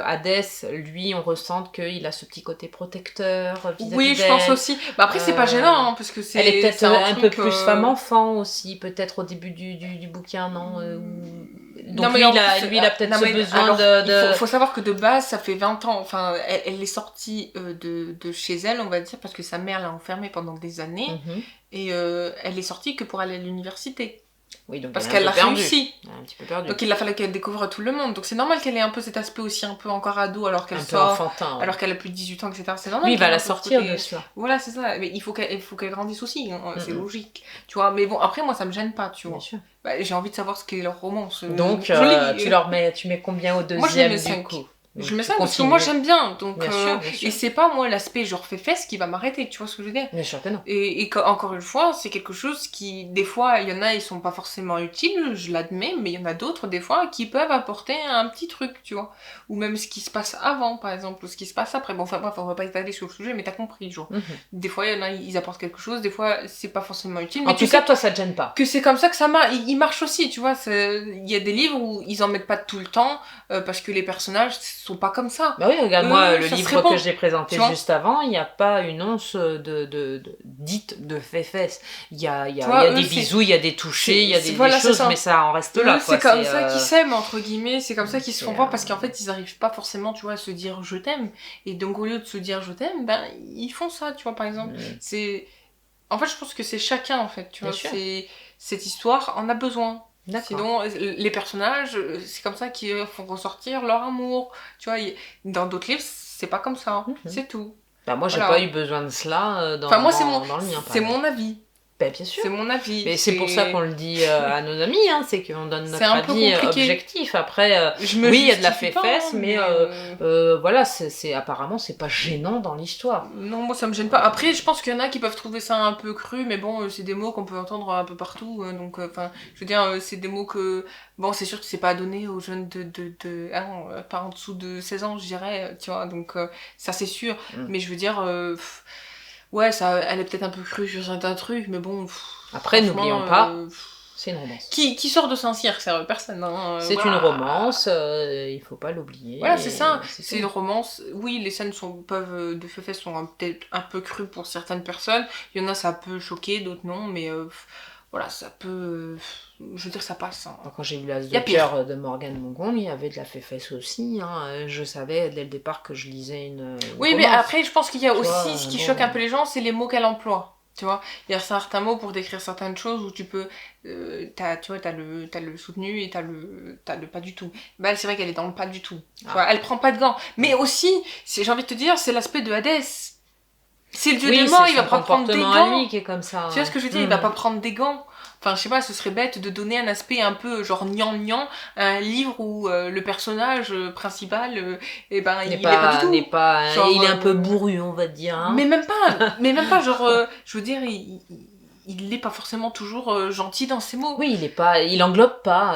Hadès, lui, on ressente qu'il a ce petit côté protecteur vis-à-vis Oui, je pense d'elle. aussi. Bah après, c'est pas gênant, hein, parce que Elle est peut-être c'est un peu truc, plus femme-enfant aussi, peut-être au début du bouquin, non Non, Donc mais lui, il a peut-être non, ce mais besoin alors, de... faut savoir que de base, ça fait 20 ans, enfin, elle est sortie de chez elle, on va dire, parce que sa mère l'a enfermée pendant des années, Mhm. et elle est sortie que pour aller à l'université. Oui, donc Parce elle est un qu'elle peu a perdue. réussi. Elle est un petit peu perdue. Donc il a fallu qu'elle découvre tout le monde. Donc c'est normal qu'elle ait un peu cet aspect aussi un peu encore ado alors qu'elle Un peu sort, enfantin. Ouais. alors qu'elle a plus de 18 ans, etc. C'est normal. Lui, il va qu'elle ait la un peu ce sortir côté- de cela. Voilà, c'est ça. Mais il faut qu'elle grandisse aussi, hein. C'est Mhm. logique. Tu vois, mais bon, après, moi, ça me gêne pas, tu vois. Bien sûr. Bah, j'ai envie de savoir ce qu'est leur romance. Donc, Je lis. tu mets combien au Moi, je lui deuxième mets du 5. coup? Je Donc, mets tu ça parce que continues. moi j'aime bien. Donc, Bien sûr, bien sûr. et c'est pas moi l'aspect genre fait fesse qui va m'arrêter, tu vois ce que je veux dire. Bien sûr que non. Et encore une fois, c'est quelque chose qui, des fois, il y en a, ils sont pas forcément utiles, je l'admets, mais il y en a d'autres, des fois, qui peuvent apporter un petit truc, tu vois. Ou même ce qui se passe avant, par exemple, ou ce qui se passe après. Bon, enfin bref, on va pas étaler sur le sujet, mais t'as compris, genre. Mhm. Des fois, il y en a, ils apportent quelque chose, des fois, c'est pas forcément utile. En Mais tout tu cas, sais toi, ça te gêne pas. que c'est comme ça que ça marche. Il marche aussi, tu vois. Il y a des livres où ils en mettent pas tout le temps, parce que les personnages sont pas comme ça. Bah oui, regarde-moi le Ça livre serait bon, que j'ai présenté tu vois. juste avant, il n'y a pas une once dite de fait-fesse. Il y a Tu vois, des eux, bisous, il y a des touchés, il y a des voilà, c'est choses, ça. mais ça en reste là. Eux, Quoi. c'est comme ça qu'ils s'aiment, entre guillemets, c'est comme ça qu'ils se c'est, font voir, parce qu'en fait, ils arrivent pas forcément, tu vois, à se dire je t'aime. Et donc, au lieu de se dire je t'aime, ben, ils font ça, tu vois, par exemple. C'est... En fait, je pense que c'est chacun, en fait, tu Bien vois. sûr. Cette histoire en a besoin. D'accord. Sinon, les personnages, c'est comme ça qu'ils font ressortir leur amour. Tu vois, dans d'autres livres, c'est pas comme ça. C'est tout. Bah, moi, j'ai Voilà. pas eu besoin de cela dans, Enfin, moi, dans le mien. c'est mon avis. Ben, bien sûr. C'est mon avis. Mais c'est pour ça qu'on le dit à nos amis, hein, c'est qu'on donne notre C'est un peu avis compliqué. objectif. Après, Je me oui, il y a de la justifie pas, fesse, hein, mais voilà, apparemment, c'est pas gênant dans l'histoire. Non, moi ça me gêne pas. Après, je pense qu'il y en a qui peuvent trouver ça un peu cru, mais bon, c'est des mots qu'on peut entendre un peu partout. Donc, enfin, je veux dire, c'est des mots que. Bon, c'est sûr que c'est pas donné aux jeunes pas en dessous de 16 ans, je dirais, tu vois. Donc, ça c'est sûr. Mais je veux dire. Ouais, ça, elle est peut-être un peu crue sur certains trucs, mais bon. Après, n'oublions pas, c'est une romance. Qui sort de Saint-Cyr, ça personne. Hein, c'est voilà. une romance, il faut pas l'oublier. Voilà, c'est ça. C'est une romance. Oui, les scènes de feu sont peut-être un peu crues pour certaines personnes. Il y en a, ça peut choquer, d'autres non, mais voilà, ça peut. Je veux dire, ça passe. Hein. Quand j'ai vu l'As de cœur de Morgane Mongon, il y avait de la fée-fesse aussi. Hein. Je savais dès le départ que je lisais une oui, romance. mais après, je pense qu'il y a aussi ce qui choque un peu les gens, c'est les mots qu'elle emploie. Tu vois, il y a certains mots pour décrire certaines choses où tu peux. T'as le soutenu et t'as le pas du tout. Bah, c'est vrai qu'elle est dans le pas du tout. Tu vois, elle prend pas de gants. Mais aussi, j'ai envie de te dire, c'est l'aspect de Hadès. C'est le dieu des morts, il va pas prendre des gants. Lui qui est comme ça. Tu vois ce que je veux dire, il va pas prendre des gants. Enfin, je sais pas, ce serait bête de donner un aspect un peu genre gnangnan à un livre où le personnage principal, il est pas du tout. Genre, il est un peu bourru, on va dire. Hein. Mais même pas, genre, je veux dire, il n'est pas forcément toujours gentil dans ses mots. Oui, il englobe pas,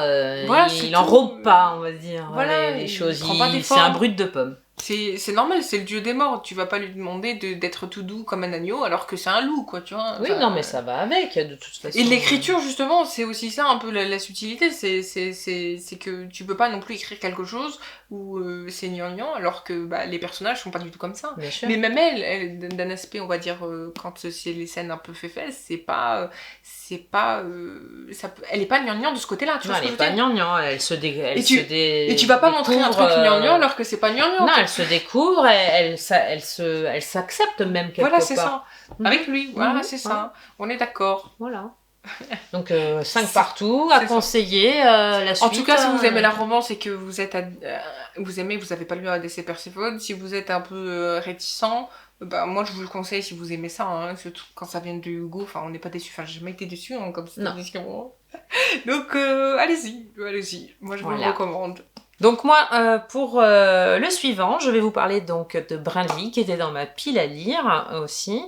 voilà, il enrobe pas, on va dire, voilà, les choses. C'est un brut de pomme. C'est normal, c'est le dieu des morts. Tu vas pas lui demander d'être tout doux comme un agneau alors que c'est un loup, quoi, tu vois. Oui, non, mais ça va avec, de toute façon. Et l'écriture, justement, c'est aussi ça, un peu la subtilité. C'est que tu peux pas non plus écrire quelque chose où c'est gnangnan alors que les personnages sont pas du tout comme ça. Bien sûr. Mais même elle d'un aspect, on va dire, quand c'est les scènes un peu fait-fesse, elle est pas gnangnan de ce côté-là, tu vois ce que je veux dire. Elle est pas gnangnan, et tu vas pas montrer un truc gnangnan alors que c'est pas gnangnan. Non, elle se découvre, elle s'accepte même quelque part. Voilà, c'est ça. Avec lui, voilà, c'est ça. On est d'accord. Voilà. Donc 5 partout, à conseiller la suite. En tout cas, si vous aimez la romance et que vous êtes vous avez pas lu Hadès et Perséphone, si vous êtes un peu réticent, moi je vous le conseille si vous aimez ça, hein, surtout quand ça vient de Hugo, enfin on n'est pas déçus, enfin j'ai jamais été déçue comme cette édition. Donc allez-y, moi je vous le recommande. Donc moi, pour le suivant, je vais vous parler donc de Brindley, qui était dans ma pile à lire aussi.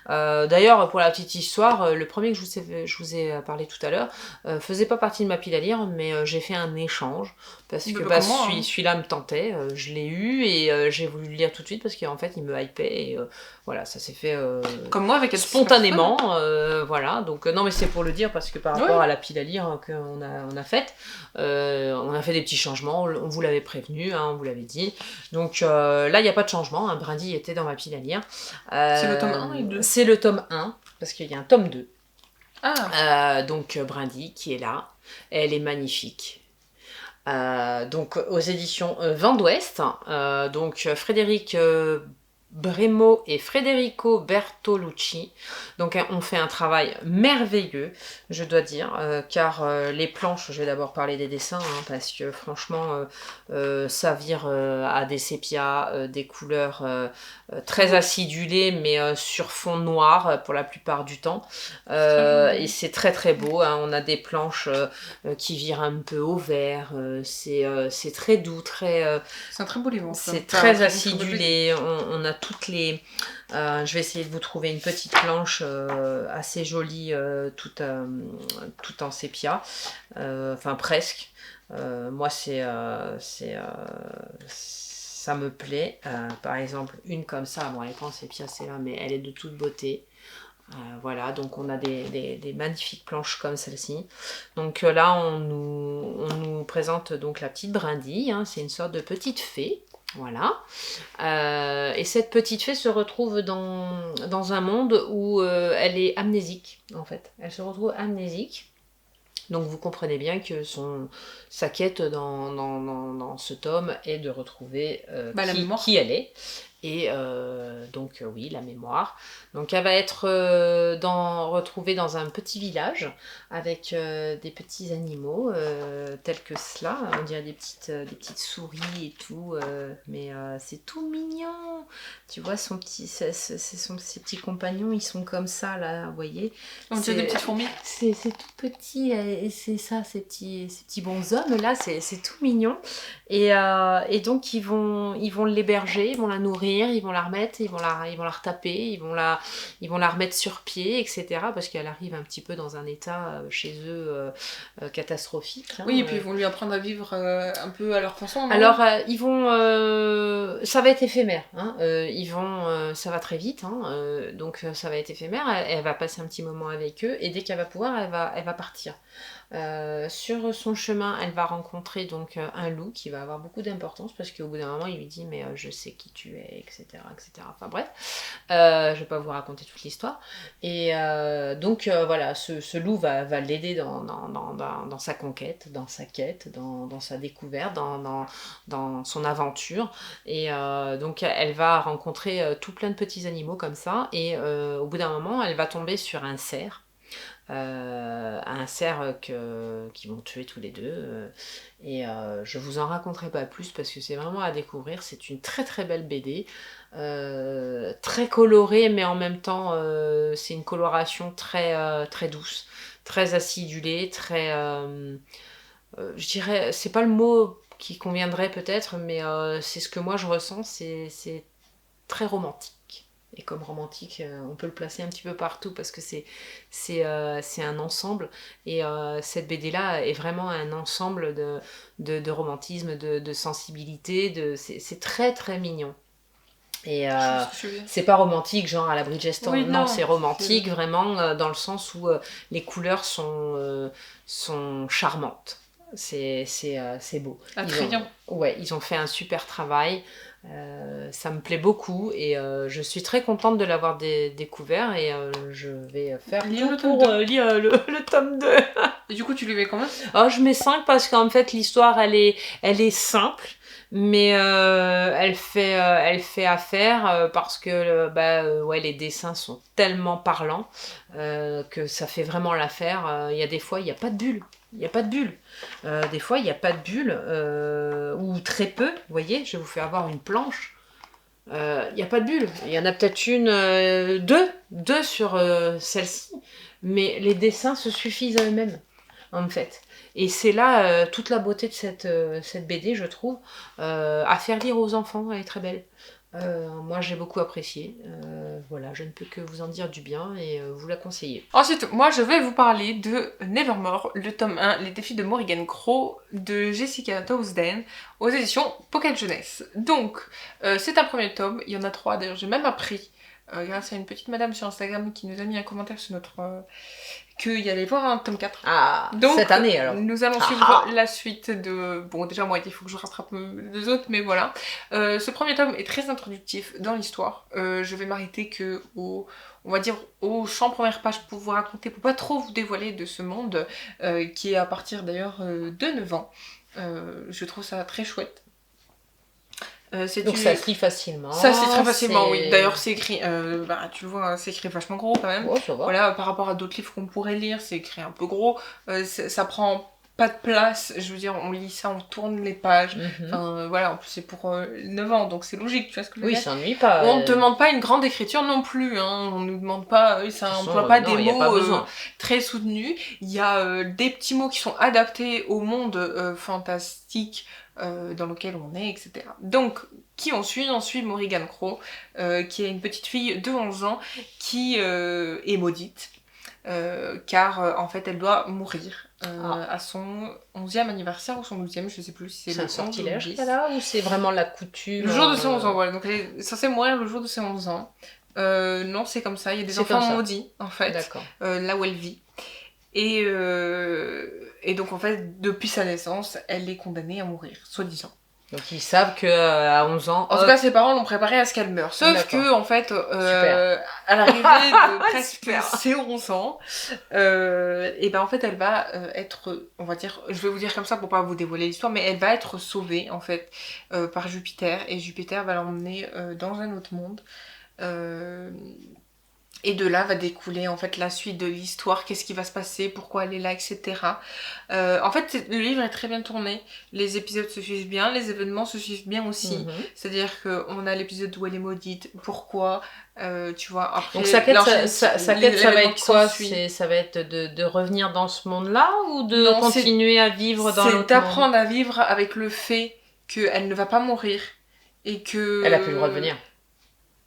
D'ailleurs, pour la petite histoire, le premier que je vous ai parlé tout à l'heure faisait pas partie de ma pile à lire, mais j'ai fait un échange parce que celui-là me tentait. Je l'ai eu et j'ai voulu le lire tout de suite parce qu'en fait, il me hypait et voilà, ça s'est fait comme moi avec spontanément. Voilà, donc non, mais c'est pour le dire parce que par rapport à la pile à lire qu'on a faite, on a fait des petits changements. On vous l'avait prévenu, hein, on vous l'avait dit. Donc là, il n'y a pas de changement. Hein. Brindley était dans ma pile à lire. C'est le tome 1 et 2. C'est le tome 1, parce qu'il y a un tome 2. Ah. Donc Brindley qui est là. Elle est magnifique. Donc aux éditions Vent d'Ouest. Donc Frédéric Bremo et Federico Bertolucci. Donc on fait un travail merveilleux, je dois dire, car les planches, je vais d'abord parler des dessins, hein, parce que franchement, ça vire à des sépias, des couleurs très acidulées, mais sur fond noir pour la plupart du temps. Et c'est très très beau, hein. On a des planches qui virent un peu au vert, c'est très doux, très... c'est un très beau livre. C'est très acidulé, on a toutes les... je vais essayer de vous trouver une petite planche assez jolie, tout en sépia, enfin presque. Moi, ça me plaît. Par exemple, une comme ça, bon, elle n'est pas en sépia, c'est là, mais elle est de toute beauté. Voilà, donc on a des magnifiques planches comme celle-ci. Donc là, on nous présente donc la petite Brindille, hein, c'est une sorte de petite fée. Voilà. Et cette petite fée se retrouve dans un monde où elle est amnésique, en fait. Elle se retrouve amnésique. Donc vous comprenez bien que sa quête dans ce tome est de retrouver qui elle est. Et donc oui, la mémoire. Donc elle va être retrouvée dans un petit village avec des petits animaux tels que cela. On dirait des petites souris et tout, mais c'est tout mignon. Tu vois, ses petits compagnons, ils sont comme ça là, vous voyez. On dirait des petites fourmis. C'est tout petit et c'est ça, ces petits bonshommes là, c'est tout mignon. Et donc ils vont l'héberger, ils vont la nourrir, ils vont la remettre, ils vont la retaper, ils vont la remettre sur pied, etc. Parce qu'elle arrive un petit peu dans un état chez eux catastrophique. Hein, oui, et puis ils vont lui apprendre à vivre un peu à leur façon. Non, alors ils vont, ça va être éphémère. Hein, ça va très vite. Hein, donc ça va être éphémère. Elle va passer un petit moment avec eux et dès qu'elle va pouvoir, elle va partir. Sur son chemin, elle va rencontrer donc un loup qui va avoir beaucoup d'importance parce qu'au bout d'un moment, il lui dit mais je sais qui tu es, etc., etc. Enfin bref, je vais pas vous raconter toute l'histoire. Et donc voilà, ce loup va l'aider dans sa conquête, dans sa quête, dans sa découverte, dans son aventure. Et donc elle va rencontrer tout plein de petits animaux comme ça. Et au bout d'un moment, elle va tomber sur un cerf. Un cerf qu'ils vont tuer tous les deux et je vous en raconterai pas plus parce que c'est vraiment à découvrir. C'est une très très belle BD, très colorée, mais en même temps c'est une coloration très très douce, très acidulée, très je dirais, c'est pas le mot qui conviendrait peut-être, mais c'est ce que moi je ressens, c'est très romantique. Et comme romantique, on peut le placer un petit peu partout parce que c'est un ensemble. Et cette BD-là est vraiment un ensemble de romantisme, de sensibilité. C'est très très mignon. Et c'est pas romantique genre à la Bridgestone, oui, non, c'est romantique vraiment dans le sens où les couleurs sont charmantes. C'est beau. Attrayant. Ils ont fait un super travail. Ça me plaît beaucoup et je suis très contente de l'avoir découvert et je vais faire tout pour lire le tome 2. Et du coup, tu lui mets combien ? Oh, je mets 5 parce qu'en fait, l'histoire, elle est simple, mais elle fait affaire parce que ouais, les dessins sont tellement parlants que ça fait vraiment l'affaire. Il y a des fois, il n'y a pas de bulle. Il n'y a pas de bulle. Des fois, il n'y a pas de bulle, ou très peu. Vous voyez, je vous fais avoir une planche. Il n'y a pas de bulle. Il y en a peut-être deux sur celle-ci. Mais les dessins se suffisent à eux-mêmes. en fait. Et c'est là toute la beauté de cette BD, je trouve, à faire lire aux enfants, elle est très belle. Moi j'ai beaucoup apprécié, voilà, je ne peux que vous en dire du bien et vous la conseiller. Ensuite, moi je vais vous parler de Nevermore, le tome 1, Les défis de Morrigan Crow, de Jessica Townsend, aux éditions Pocket Jeunesse. Donc, c'est un premier tome, il y en a 3, d'ailleurs j'ai même appris, grâce à une petite madame sur Instagram qui nous a mis un commentaire sur notre... qu'il y allait voir un tome 4. Ah, donc, cette année alors. Nous allons suivre la suite de... Bon, déjà moi il faut que je rattrape les deux autres, mais voilà. Ce premier tome est très introductif dans l'histoire. Je vais m'arrêter que au... On va dire aux 100 premières pages pour vous raconter, pour pas trop vous dévoiler de ce monde, qui est à partir d'ailleurs de 9 ans. Je trouve ça très chouette. Donc ça se lit facilement. Ça se lit très facilement, oui. D'ailleurs, c'est écrit, tu le vois, c'est écrit vachement gros quand même. Oh, ça va. Voilà, par rapport à d'autres livres qu'on pourrait lire, c'est écrit un peu gros. Ça prend pas de place. Je veux dire, on lit ça, on tourne les pages. Enfin, voilà, en plus c'est pour 9 ans, donc c'est logique, tu vois ce que je veux dire. Oui, ça s'ennuie pas. On ne demande pas une grande écriture non plus, hein. On nous demande pas, ça emploie pas des mots très soutenus. Il y a des petits mots qui sont adaptés au monde fantastique dans lequel on est, etc. Donc, qui on suit? On suit Morrigan Crow, qui est une petite fille de 11 ans qui est maudite, car en fait elle doit mourir à son 11e anniversaire ou son 12e, je sais plus si c'est le un sortilège 10. Là, ou c'est vraiment la coutume? Le jour de ses 11 ans, voilà. Donc elle est censée mourir le jour de ses 11 ans. Non, c'est comme ça, il y a des enfants maudits en fait, là où elle vit. Et donc en fait, depuis sa naissance, elle est condamnée à mourir, soi-disant. Donc ils savent qu'à 11 ans... En tout cas, ses parents l'ont préparée à ce qu'elle meure. Sauf que, en fait, à l'arrivée de presque ses 11 ans, et ben en fait, elle va être, on va dire, je vais vous dire comme ça pour pas vous dévoiler l'histoire, mais elle va être sauvée, en fait, par Jupiter, et Jupiter va l'emmener dans un autre monde. Et de là va découler en fait la suite de l'histoire, qu'est-ce qui va se passer, pourquoi elle est là, etc. En fait, le livre est très bien tourné, les épisodes se suivent bien, les événements se suivent bien aussi. C'est-à-dire qu'on a l'épisode où elle est maudite, pourquoi, tu vois, après... Donc sa quête, ça va être quoi? Ça va être de revenir dans ce monde-là ou de continuer à vivre dans l'autre monde? C'est d'apprendre à vivre avec le fait qu'elle ne va pas mourir et que... Elle a plus le droit de venir.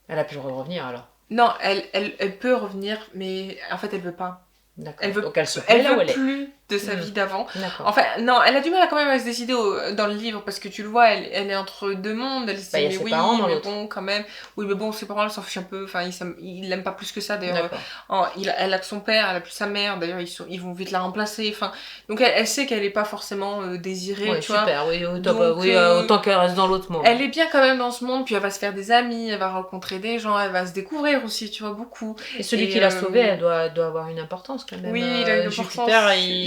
Elle a plus le droit de revenir alors. Non, elle peut revenir, mais en fait, elle veut pas. D'accord. Donc elle se plaît là où elle est. Plus de sa vie d'avant. Enfin, non, elle a du mal quand même à se décider dans le livre, parce que tu le vois, elle est entre deux mondes, elle se dit, mais oui, mais bon, quand même. Oui, mais bon, ses parents, elle s'en fiche un peu, enfin, ils l'aiment pas plus que ça, d'ailleurs. Elle a que son père, elle a plus sa mère, d'ailleurs, ils vont vite la remplacer, enfin. Donc elle sait qu'elle est pas forcément désirée, tu vois. Oui, autant qu'elle reste dans l'autre monde. Elle est bien quand même dans ce monde, puis elle va se faire des amis, elle va rencontrer des gens, elle va se découvrir aussi, tu vois, beaucoup. Et celui qui l'a sauvée, elle doit avoir une importance quand même. Oui, il a une importance.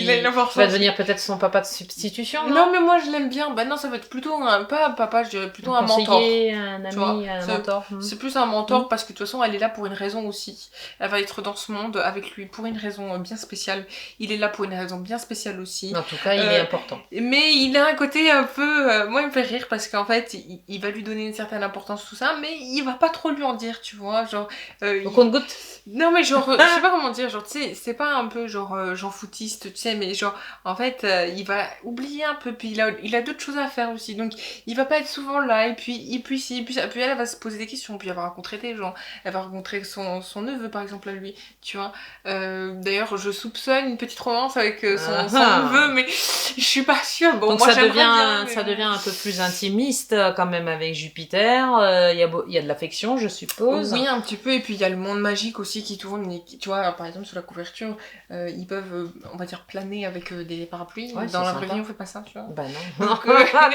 Il va devenir peut-être son papa de substitution, non, mais moi je l'aime bien. Bah non, ça va être plutôt pas un papa, je dirais plutôt un mentor. Un ami, un mentor. C'est plus un mentor parce que de toute façon elle est là pour une raison aussi. Elle va être dans ce monde avec lui pour une raison bien spéciale. Il est là pour une raison bien spéciale aussi. En tout cas, il est important. Mais il a un côté un peu... moi il me fait rire parce qu'en fait il va lui donner une certaine importance tout ça, mais il va pas trop lui en dire, tu vois. Genre... au compte-goutte. Non mais genre, je sais pas comment dire, genre tu sais, c'est pas un peu genre Jean foutiste, tu sais, mais genre en fait il va oublier un peu, puis il a d'autres choses à faire aussi, donc il va pas être souvent là, et puis elle va se poser des questions, puis elle va rencontrer des gens, elle va rencontrer son neveu par exemple à lui, tu vois. D'ailleurs je soupçonne une petite romance avec son neveu, mais je suis pas sûre. Bon, donc moi ça devient un peu plus intimiste quand même avec Jupiter, il y a de l'affection je suppose. Oui, un petit peu, et puis il y a le monde magique aussi qui tourne, tu vois, par exemple sur la couverture, ils peuvent, on va dire, planer avec des parapluies. Dans la vraie vie, on fait pas ça, tu vois. Bah non. Donc,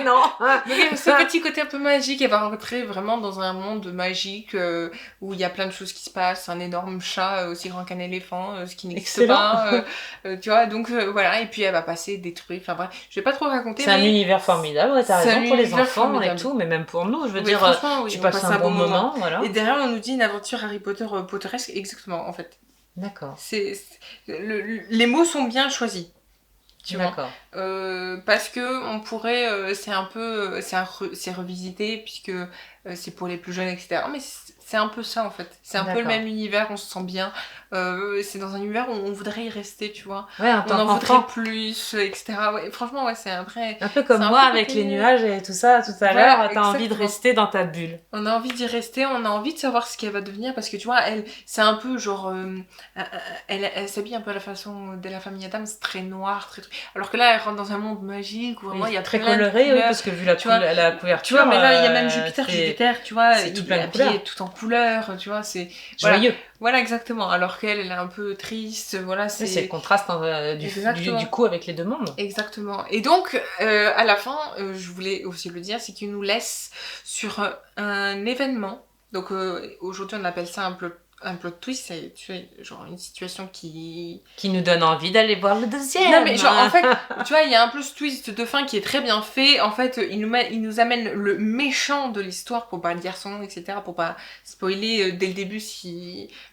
non. Donc, ce petit côté un peu magique, elle va rentrer vraiment dans un monde magique où il y a plein de choses qui se passent, un énorme chat aussi grand qu'un éléphant, ce qui n'existe pas, tu vois, donc voilà, et puis elle va passer des trucs, enfin bref, je vais pas trop raconter. C'est un univers formidable, t'as raison, pour les enfants et tout, mais même pour nous, je veux dire, tu passes un bon moment, voilà. Et derrière, on nous dit une aventure Harry Potter potteresque, exactement, en fait. D'accord. Les mots sont bien choisis. Tu vois. Parce que on pourrait, c'est revisité puisque c'est pour les plus jeunes, etc. Mais c'est un peu ça en fait. C'est un peu le D'accord. même univers, on se sent bien. C'est dans un univers où on voudrait y rester, tu vois. Ouais, en On tant en qu'enfant. voudrait plus, etc. Ouais, franchement, ouais, c'est un vrai... Un peu comme c'est un moi peu avec côté- les nuages et tout ça tout à Voilà, l'heure, t'as envie de exactement. rester dans ta bulle. On a envie d'y rester, on a envie de savoir ce qu'elle va devenir parce que tu vois, elle, c'est un peu genre. Elle s'habille un peu à la façon de la famille Adams, très noire, très. Alors que là, elle rentre dans un monde magique où vraiment il y a très plein de coloré, oui, couleurs. parce que vu la, tu vois. la Tu couverture, vois, mais là, il y a même Jupiter, c'est Jupiter, tu vois, c'est tout il plein est de couleurs. habillé tout en couleurs, tu vois, c'est. Voilà, joyeux. voilà exactement. Alors qu'elle, elle est un peu triste, voilà, C'est le contraste du coup avec les deux mondes. Exactement. Et donc, à la fin, je voulais aussi le dire, c'est qu'il nous laisse sur un événement. Donc, aujourd'hui, on appelle ça un plot twist. C'est tu sais, genre une situation qui nous donne envie d'aller voir le deuxième. Non, mais genre, en fait, tu vois, il y a un plot twist de fin qui est très bien fait. En fait, il nous amène le méchant de l'histoire, pour pas dire son nom, etc., pour pas spoiler dès le début,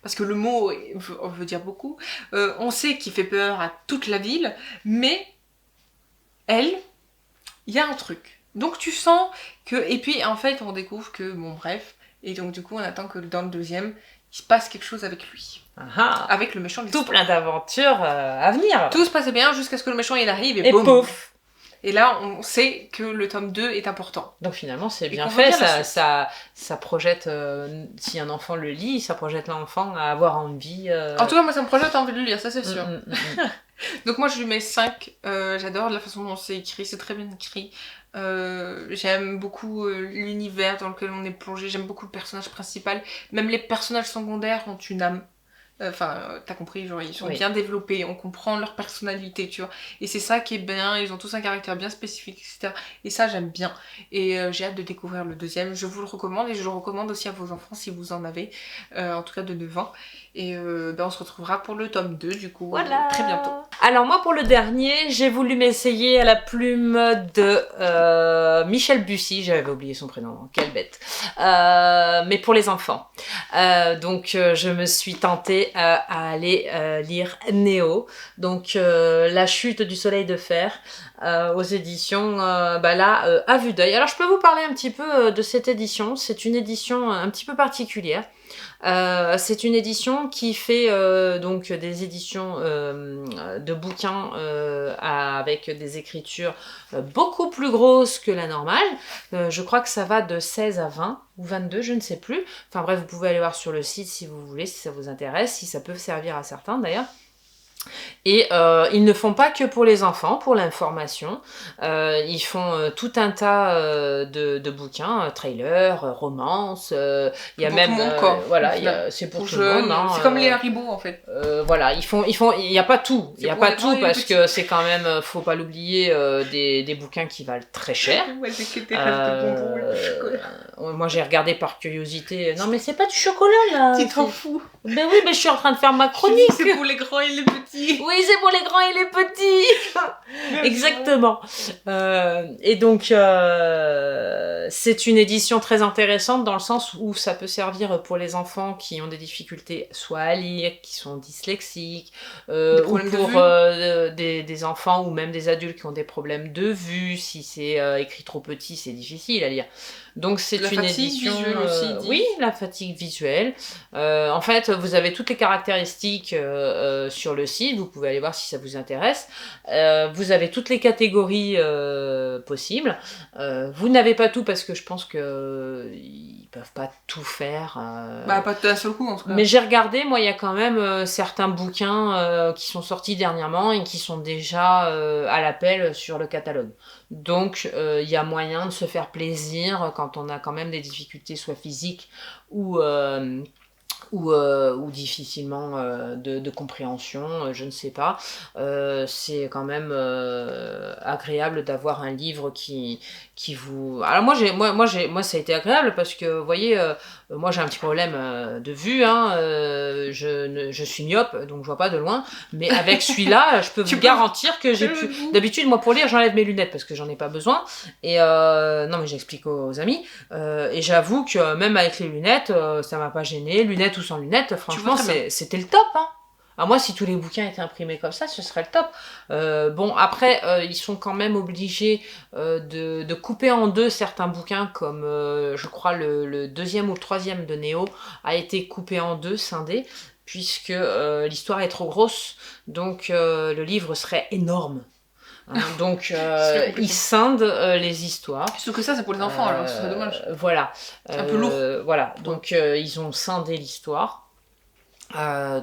parce que le mot veut dire beaucoup. On sait qu'il fait peur à toute la ville, mais elle, il y a un truc. Donc tu sens que... Et puis en fait on découvre que... Bon bref. Et donc du coup on attend que dans le deuxième, il se passe quelque chose avec lui. Ah, avec le méchant de tout l'histoire. plein d'aventures à venir. Tout se passait bien jusqu'à ce que le méchant il arrive et, Et boum. pouf. Et là on sait que le tome 2 est important. Donc finalement c'est Et bien qu'on veut fait, bien la ça projette, si un enfant le lit, ça projette l'enfant à avoir envie... En tout cas moi ça me projette envie de le lire, ça c'est sûr. mm. Donc moi je lui mets 5. J'adore la façon dont c'est écrit, c'est très bien écrit. J'aime beaucoup l'univers dans lequel on est plongé, j'aime beaucoup le personnage principal. Même les personnages secondaires ont une âme. Enfin, t'as compris, genre ils sont Oui. bien développés, on comprend leur personnalité, tu vois. Et c'est ça qui est bien, ils ont tous un caractère bien spécifique, etc. Et ça j'aime bien. Et j'ai hâte de découvrir le deuxième, je vous le recommande et je le recommande aussi à vos enfants si vous en avez, en tout cas de 9 ans. Et on se retrouvera pour le tome 2 du coup, Voilà. très bientôt. Alors moi pour le dernier, j'ai voulu m'essayer à la plume de Michel Bussy, j'avais oublié son prénom, quelle bête. Mais pour les enfants. Donc je me suis tentée à aller lire Néo, donc La chute du soleil de fer, aux éditions à vue d'œil. Alors je peux vous parler un petit peu de cette édition, c'est une édition un petit peu particulière. C'est une édition qui fait donc des éditions de bouquins avec des écritures beaucoup plus grosses que la normale. Je crois que ça va de 16 à 20 ou 22, je ne sais plus. Enfin bref, vous pouvez aller voir sur le site si vous voulez, si ça vous intéresse, si ça peut servir à certains d'ailleurs. Et ils ne font pas que pour les enfants, pour l'information. Ils font tout un tas de bouquins, trailers, romances. Il y a Pour même tout le monde, quoi. voilà, c'est pour tout le monde. Hein, c'est comme les Haribo en fait. Voilà, il y a pas tout. Il y a pour pas les tout grands et les parce petits. que c'est quand même, faut pas l'oublier, des bouquins qui valent très cher. Ouais, c'est que des rêves de bonbons et de chocolat. Moi j'ai regardé par curiosité. Non mais c'est pas du chocolat là. Tu t'en fous. Ben oui, mais je suis en train de faire ma chronique. C'est pour les grands et les petits. Oui, c'est pour les grands et les petits. Exactement. Et donc, c'est une édition très intéressante dans le sens où ça peut servir pour les enfants qui ont des difficultés soit à lire, qui sont dyslexiques, ou pour des enfants ou même des adultes qui ont des problèmes de vue. Si c'est écrit trop petit, c'est difficile à lire. Donc c'est une édition visuelle aussi, oui, la fatigue visuelle. En fait, vous avez toutes les caractéristiques sur le site, vous pouvez aller voir si ça vous intéresse. Vous avez toutes les catégories possibles. Vous n'avez pas tout parce que je pense que ils peuvent pas tout faire. Pas d'un seul coup en tout cas. Mais j'ai regardé, moi il y a quand même certains bouquins qui sont sortis dernièrement et qui sont déjà à l'appel sur le catalogue. Donc il y a moyen de se faire plaisir quand on a quand même des difficultés soit physiques ou difficilement de compréhension, je ne sais pas. C'est quand même agréable d'avoir un livre qui vous... Alors moi ça a été agréable parce que, vous voyez, moi j'ai un petit problème de vue, hein, je suis myope, donc je vois pas de loin, mais avec celui-là, je peux vous garantir que j'ai pu... D'habitude, moi pour lire, j'enlève mes lunettes parce que j'en ai pas besoin, et non mais j'explique aux amis, et j'avoue que même avec les lunettes, ça m'a pas gêné, lunettes ou sans lunettes, franchement c'était le top, hein. Ah, moi, si tous les bouquins étaient imprimés comme ça, ce serait le top. Bon, après, ils sont quand même obligés de couper en deux certains bouquins, comme je crois le deuxième ou le troisième de Néo a été coupé en deux, scindé, puisque l'histoire est trop grosse, donc le livre serait énorme. Hein, donc C'est ils compliqué. scindent les histoires. Surtout que ça, c'est pour les enfants, alors ce serait dommage. Voilà. Un peu lourd. Voilà. Ouais. Donc ils ont scindé l'histoire.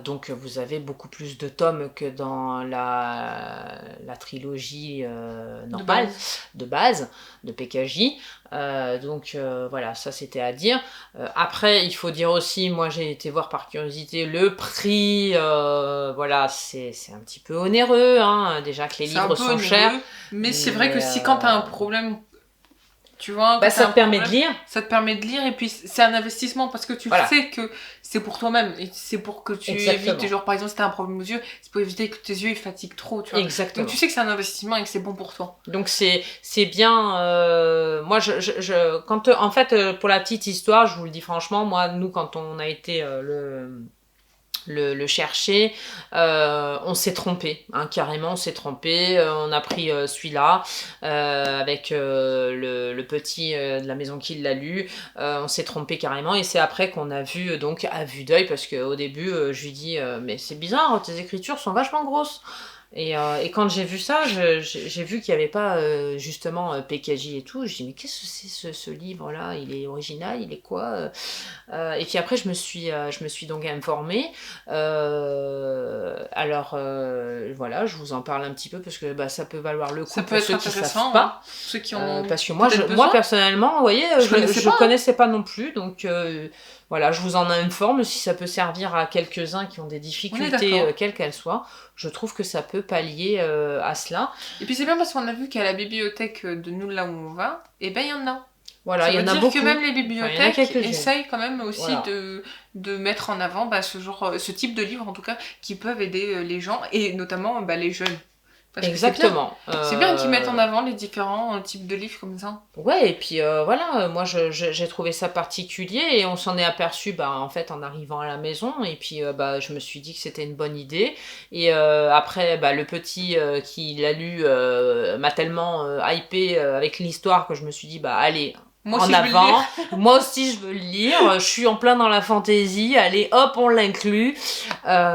Donc vous avez beaucoup plus de tomes que dans la trilogie normale, de base, de PKJ. Donc voilà, ça c'était à dire. Après, il faut dire aussi, moi j'ai été voir par curiosité le prix, voilà, c'est un petit peu onéreux, hein, déjà que les livres sont onéreux, chers. mais c'est vrai que si quand t'as un problème, tu vois, bah, ça te permet de lire. Ça te permet de lire et puis c'est un investissement parce que tu sais que c'est pour toi-même et c'est pour que tu évites, genre par exemple si t'as un problème aux yeux, c'est pour éviter que tes yeux ils fatiguent trop, tu vois. Exactement. Donc tu sais que c'est un investissement et que c'est bon pour toi. Donc c'est bien, moi quand en fait pour la petite histoire, je vous le dis franchement, moi nous quand on a été le chercher, on s'est trompé, hein, carrément on s'est trompé, on a pris celui-là avec le petit de la maison qui l'a lu, on s'est trompé carrément et c'est après qu'on a vu donc à vue d'œil parce qu'au début je lui dis mais c'est bizarre, tes écritures sont vachement grosses. Et quand j'ai vu ça, j'ai vu qu'il n'y avait pas justement PKJ et tout. Je dis mais qu'est-ce que c'est ce livre-là? Il est original, il est quoi? Et puis après je me suis donc informée. Alors voilà, je vous en parle un petit peu parce que bah, ça peut valoir le coup ça pour peut ceux être qui savent intéressant, pas. Ceux qui ont parce que moi personnellement, vous voyez, je connaissais pas non plus, donc voilà, je vous en informe si ça peut servir à quelques-uns qui ont des difficultés quelles qu'elles soient. Je trouve que ça peut pallier à cela. Et puis c'est bien parce qu'on a vu qu'à la bibliothèque de nous là où on va, et ben il y en a. Voilà, il y en a beaucoup. Que même les bibliothèques essayent quand même aussi voilà. de mettre en avant bah, ce type de livres en tout cas qui peuvent aider les gens et notamment bah, les jeunes. Parce exactement. C'est bien qu'ils mettent en avant les différents types de livres comme ça. Ouais, et puis voilà, moi j'ai trouvé ça particulier et on s'en est aperçu bah, en fait en arrivant à la maison et puis bah, je me suis dit que c'était une bonne idée et après bah, le petit qui l'a lu m'a tellement hypé avec l'histoire que je me suis dit bah allez, moi en avant. Moi aussi, je veux le lire. Je suis en plein dans la fantaisie. Allez, hop, on l'inclut.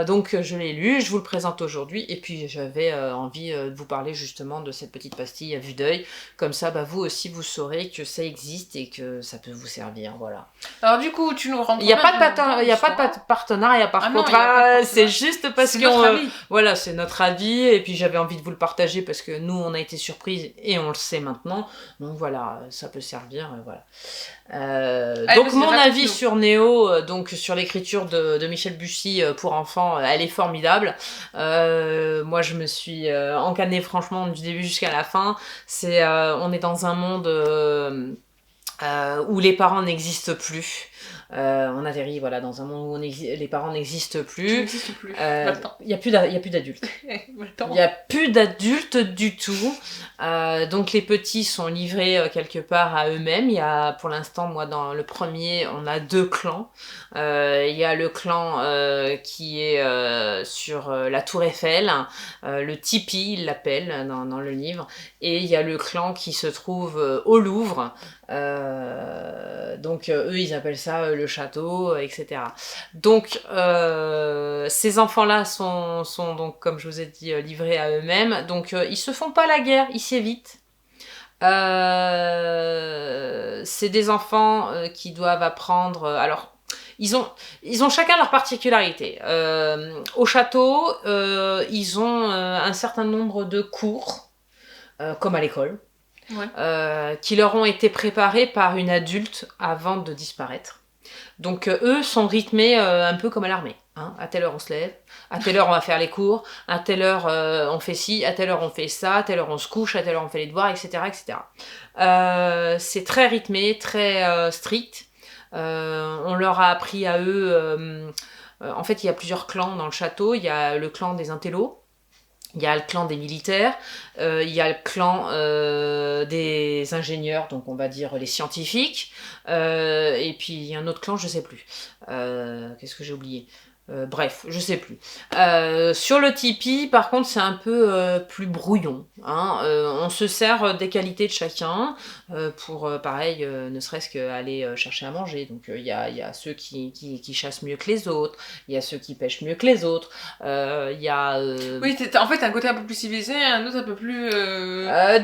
Donc, je l'ai lu. Je vous le présente aujourd'hui. Et puis, j'avais envie de vous parler justement de cette petite pastille à vue d'œil. Comme ça, bah, vous aussi, vous saurez que ça existe et que ça peut vous servir. Voilà. Alors, du coup, tu nous rentres. Il n'y a pas de partenariat par contre. C'est juste parce que voilà, c'est notre avis. Et puis, j'avais envie de vous le partager parce que nous, on a été surprises et on le sait maintenant. Donc, voilà, ça peut servir. Voilà. Donc mon avis sur Néo, donc sur l'écriture de Michel Bussy pour enfants, elle est formidable. Moi je me suis encanée franchement du début jusqu'à la fin. On est dans un monde où les parents n'existent plus. On atterrit voilà, dans un monde où les parents n'existent plus. Il n'y a plus d'adultes. Il n'y a plus d'adultes du tout. Donc les petits sont livrés quelque part à eux-mêmes. Il y a, pour l'instant, moi dans le premier, on a 2 clans. Il y a le clan qui est sur la Tour Eiffel, le tipi, il l'appelle dans le livre. Et il y a le clan qui se trouve au Louvre. Donc eux ils appellent ça le château, etc. Donc ces enfants-là sont donc comme je vous ai dit livrés à eux-mêmes. Donc ils se font pas la guerre, ils s'évitent. C'est des enfants qui doivent apprendre. Alors ils ont chacun leur particularité. Au château, ils ont un certain nombre de cours, comme à l'école. Ouais. Qui leur ont été préparés par une adulte avant de disparaître. Donc eux sont rythmés un peu comme à l'armée. Hein. À telle heure on se lève, à telle heure on va faire les cours, à telle heure on fait ci, à telle heure on fait ça, à telle heure on se couche, à telle heure on fait les devoirs, etc. etc. C'est très rythmé, très strict. On leur a appris à eux... en fait il y a plusieurs clans dans le château. Il y a le clan des intellos. Il y a le clan des militaires, il y a le clan des ingénieurs, donc on va dire les scientifiques, et puis il y a un autre clan, je sais plus. Qu'est-ce que j'ai oublié ? Bref, je sais plus. Sur le Tipeee, par contre, c'est un peu plus brouillon. Hein. On se sert des qualités de chacun pour, pareil, ne serait-ce qu'aller chercher à manger. Donc, il y a ceux qui chassent mieux que les autres, il y a ceux qui pêchent mieux que les autres, il y a... Oui, en fait, un côté un peu plus civilisé, un autre un peu plus...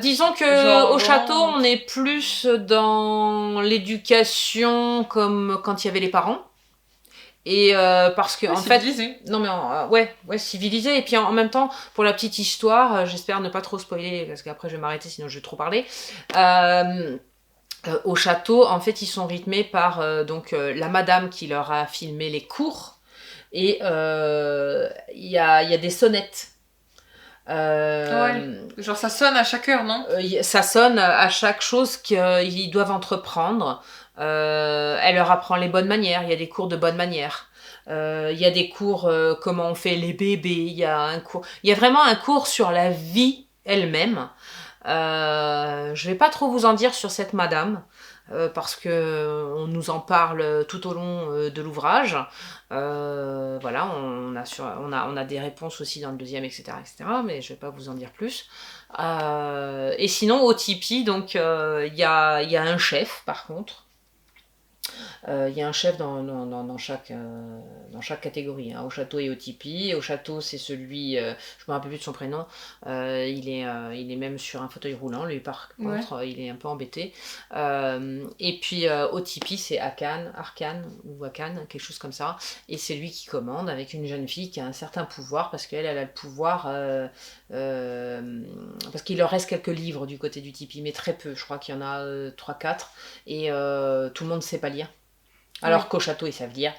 disons que au château, on est plus dans l'éducation comme quand il y avait les parents. Et parce que en civilisé. fait, non mais ouais, civilisé. Et puis en même temps, pour la petite histoire, j'espère ne pas trop spoiler parce qu'après je vais m'arrêter sinon je vais trop parler. Au château, en fait, ils sont rythmés par donc la madame qui leur a filmé les cours et il y a des sonnettes. Ouais. Genre ça sonne à chaque heure, non? Ça sonne à chaque chose qu'ils doivent entreprendre. Elle leur apprend les bonnes manières. Il y a des cours de bonnes manières. Il y a des cours comment on fait les bébés. Il y a vraiment un cours sur la vie elle-même. Je vais pas trop vous en dire sur cette madame. Parce que on nous en parle tout au long de l'ouvrage. Voilà, on a des réponses aussi dans le deuxième, etc., mais je vais pas vous en dire plus. Et sinon, au Tipeee, donc il y a un chef, par contre. Il y a un chef dans chaque catégorie, hein, au château et au Tipeee. Au château, c'est celui, je me rappelle plus de son prénom, il est même sur un fauteuil roulant, lui par contre, il est un peu embêté. Et puis au Tipeee, c'est Arcane, quelque chose comme ça. Et c'est lui qui commande avec une jeune fille qui a un certain pouvoir, parce qu'elle a le pouvoir, parce qu'il leur reste quelques livres du côté du Tipeee, mais très peu, je crois qu'il y en a 3-4, et tout le monde ne sait pas lire. Alors qu'au château, ils savent lire.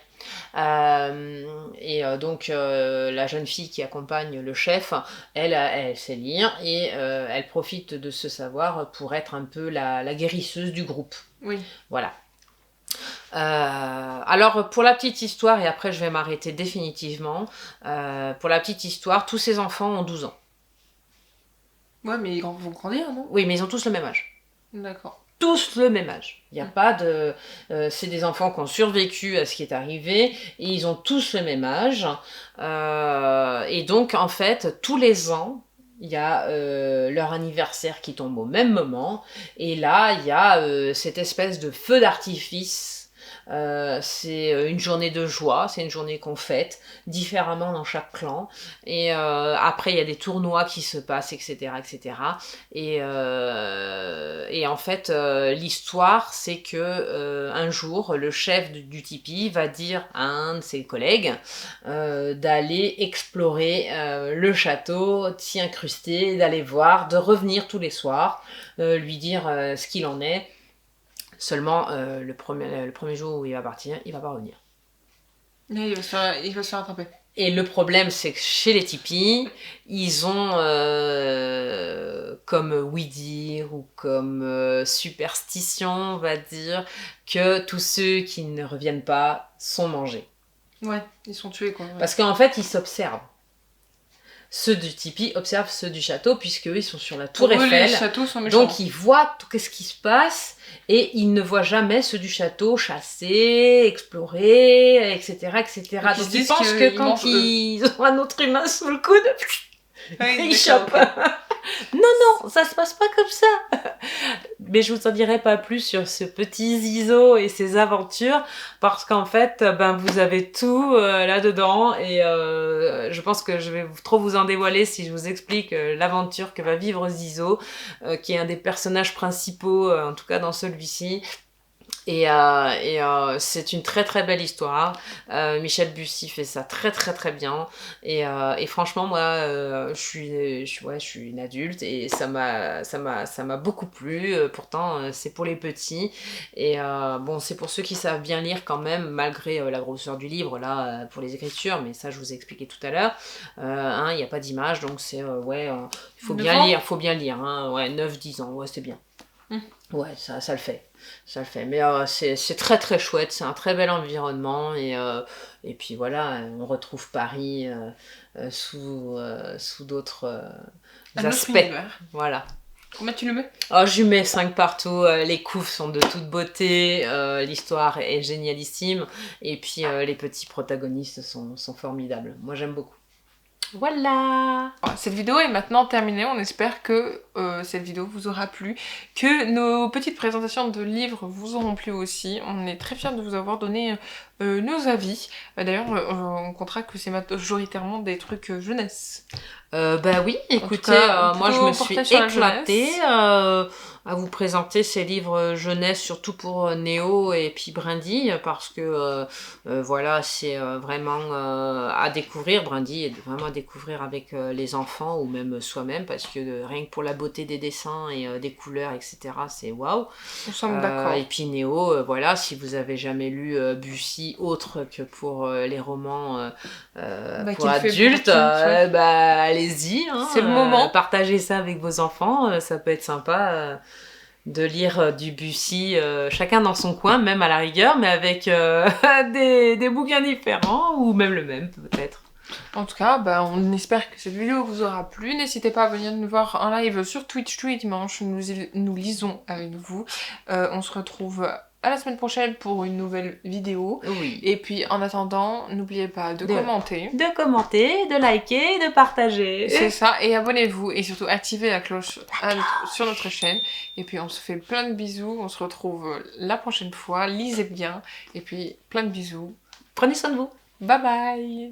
Donc, la jeune fille qui accompagne le chef, elle sait lire et elle profite de ce savoir pour être un peu la guérisseuse du groupe. Oui. Voilà. Alors, pour la petite histoire, et après je vais m'arrêter définitivement, pour la petite histoire, tous ces enfants ont 12 ans. Ouais, mais ils vont grandir, non? Oui, mais ils ont tous le même âge. D'accord. Tous le même âge. Il n'y a pas de... c'est des enfants qui ont survécu à ce qui est arrivé, et ils ont tous le même âge. Et donc, en fait, tous les ans, il y a leur anniversaire qui tombe au même moment. Et là, il y a cette espèce de feu d'artifice. C'est une journée de joie, c'est une journée qu'on fête différemment dans chaque clan. Et après, il y a des tournois qui se passent, etc., etc. Et en fait, l'histoire, c'est que un jour, le chef du Tipeee va dire à un de ses collègues d'aller explorer le château, s'y incruster, d'aller voir, de revenir tous les soirs, lui dire ce qu'il en est. Seulement, le premier jour où il va partir, il va pas revenir. Il va se faire attraper. Et le problème, c'est que chez les Tipeee, ils ont comme oui-dire ou comme superstition, on va dire, que tous ceux qui ne reviennent pas sont mangés. Ouais, ils sont tués, quoi. Ouais. Parce qu'en fait, ils s'observent. Ceux du Tipeee observent ceux du château, puisqu'eux, ils sont sur la tour Eiffel. Les châteaux sont méchants. Donc, ils voient tout ce qui se passe, et ils ne voient jamais ceux du château chasser, explorer, etc., etc. Donc, ils pensent que quand ils ont un autre humain sous le coude, ils chopent. Non, ça se passe pas comme ça. Mais je vous en dirai pas plus sur ce petit Zizo et ses aventures, parce qu'en fait, vous avez tout là-dedans, et je pense que je vais trop vous en dévoiler si je vous explique l'aventure que va vivre Zizo, qui est un des personnages principaux, en tout cas dans celui-ci. Et c'est une très très belle histoire. Michel Bussy fait ça très très très bien. Et franchement, moi, je suis une adulte et ça m'a beaucoup plu. Pourtant, c'est pour les petits. Et c'est pour ceux qui savent bien lire quand même, malgré la grosseur du livre là pour les écritures. Mais ça, je vous ai expliqué tout à l'heure. Il n'y a pas d'image, donc c'est il faut bien lire. Hein, 9-10 ans, ouais, c'est bien. Ouais, ça le fait. Ça le fait. Mais c'est très très chouette, c'est un très bel environnement, et puis voilà, on retrouve Paris sous d'autres aspects. Voilà. Combien tu le mets? Oh, je lui mets 5 partout, les couves sont de toute beauté, l'histoire est génialissime, et puis les petits protagonistes sont formidables. Moi j'aime beaucoup. Voilà. Cette vidéo est maintenant terminée, on espère que cette vidéo vous aura plu, que nos petites présentations de livres vous auront plu aussi. On est très fiers de vous avoir donné nos avis. D'ailleurs, on comptera que c'est majoritairement des trucs jeunesse. Bah oui, écoutez, moi je me suis éclatée à vous présenter ces livres jeunesse, surtout pour Néo et puis Brindille, parce que voilà, c'est vraiment à découvrir. Brindille est vraiment à découvrir avec les enfants ou même soi-même, parce que rien que pour la beauté des dessins et des couleurs, etc., c'est waouh. Nous sommes d'accord. Et puis Néo, voilà, si vous avez jamais lu Bussy autre que pour les romans pour adultes, bah allez-y, hein, c'est le moment. Partagez ça avec vos enfants, ça peut être sympa de lire du Bussy, chacun dans son coin, même à la rigueur, mais avec des bouquins différents, ou même le même peut-être. En tout cas, on espère que cette vidéo vous aura plu. N'hésitez pas à venir nous voir en live sur Twitch tous les dimanches. Nous lisons avec vous. On se retrouve à la semaine prochaine pour une nouvelle vidéo. Oui. Et puis en attendant, n'oubliez pas de commenter. De commenter, de liker, de partager. C'est ça, et abonnez-vous et surtout activez la cloche sur notre chaîne. Et puis on se fait plein de bisous, on se retrouve la prochaine fois. Lisez bien et puis plein de bisous. Prenez soin de vous. Bye bye.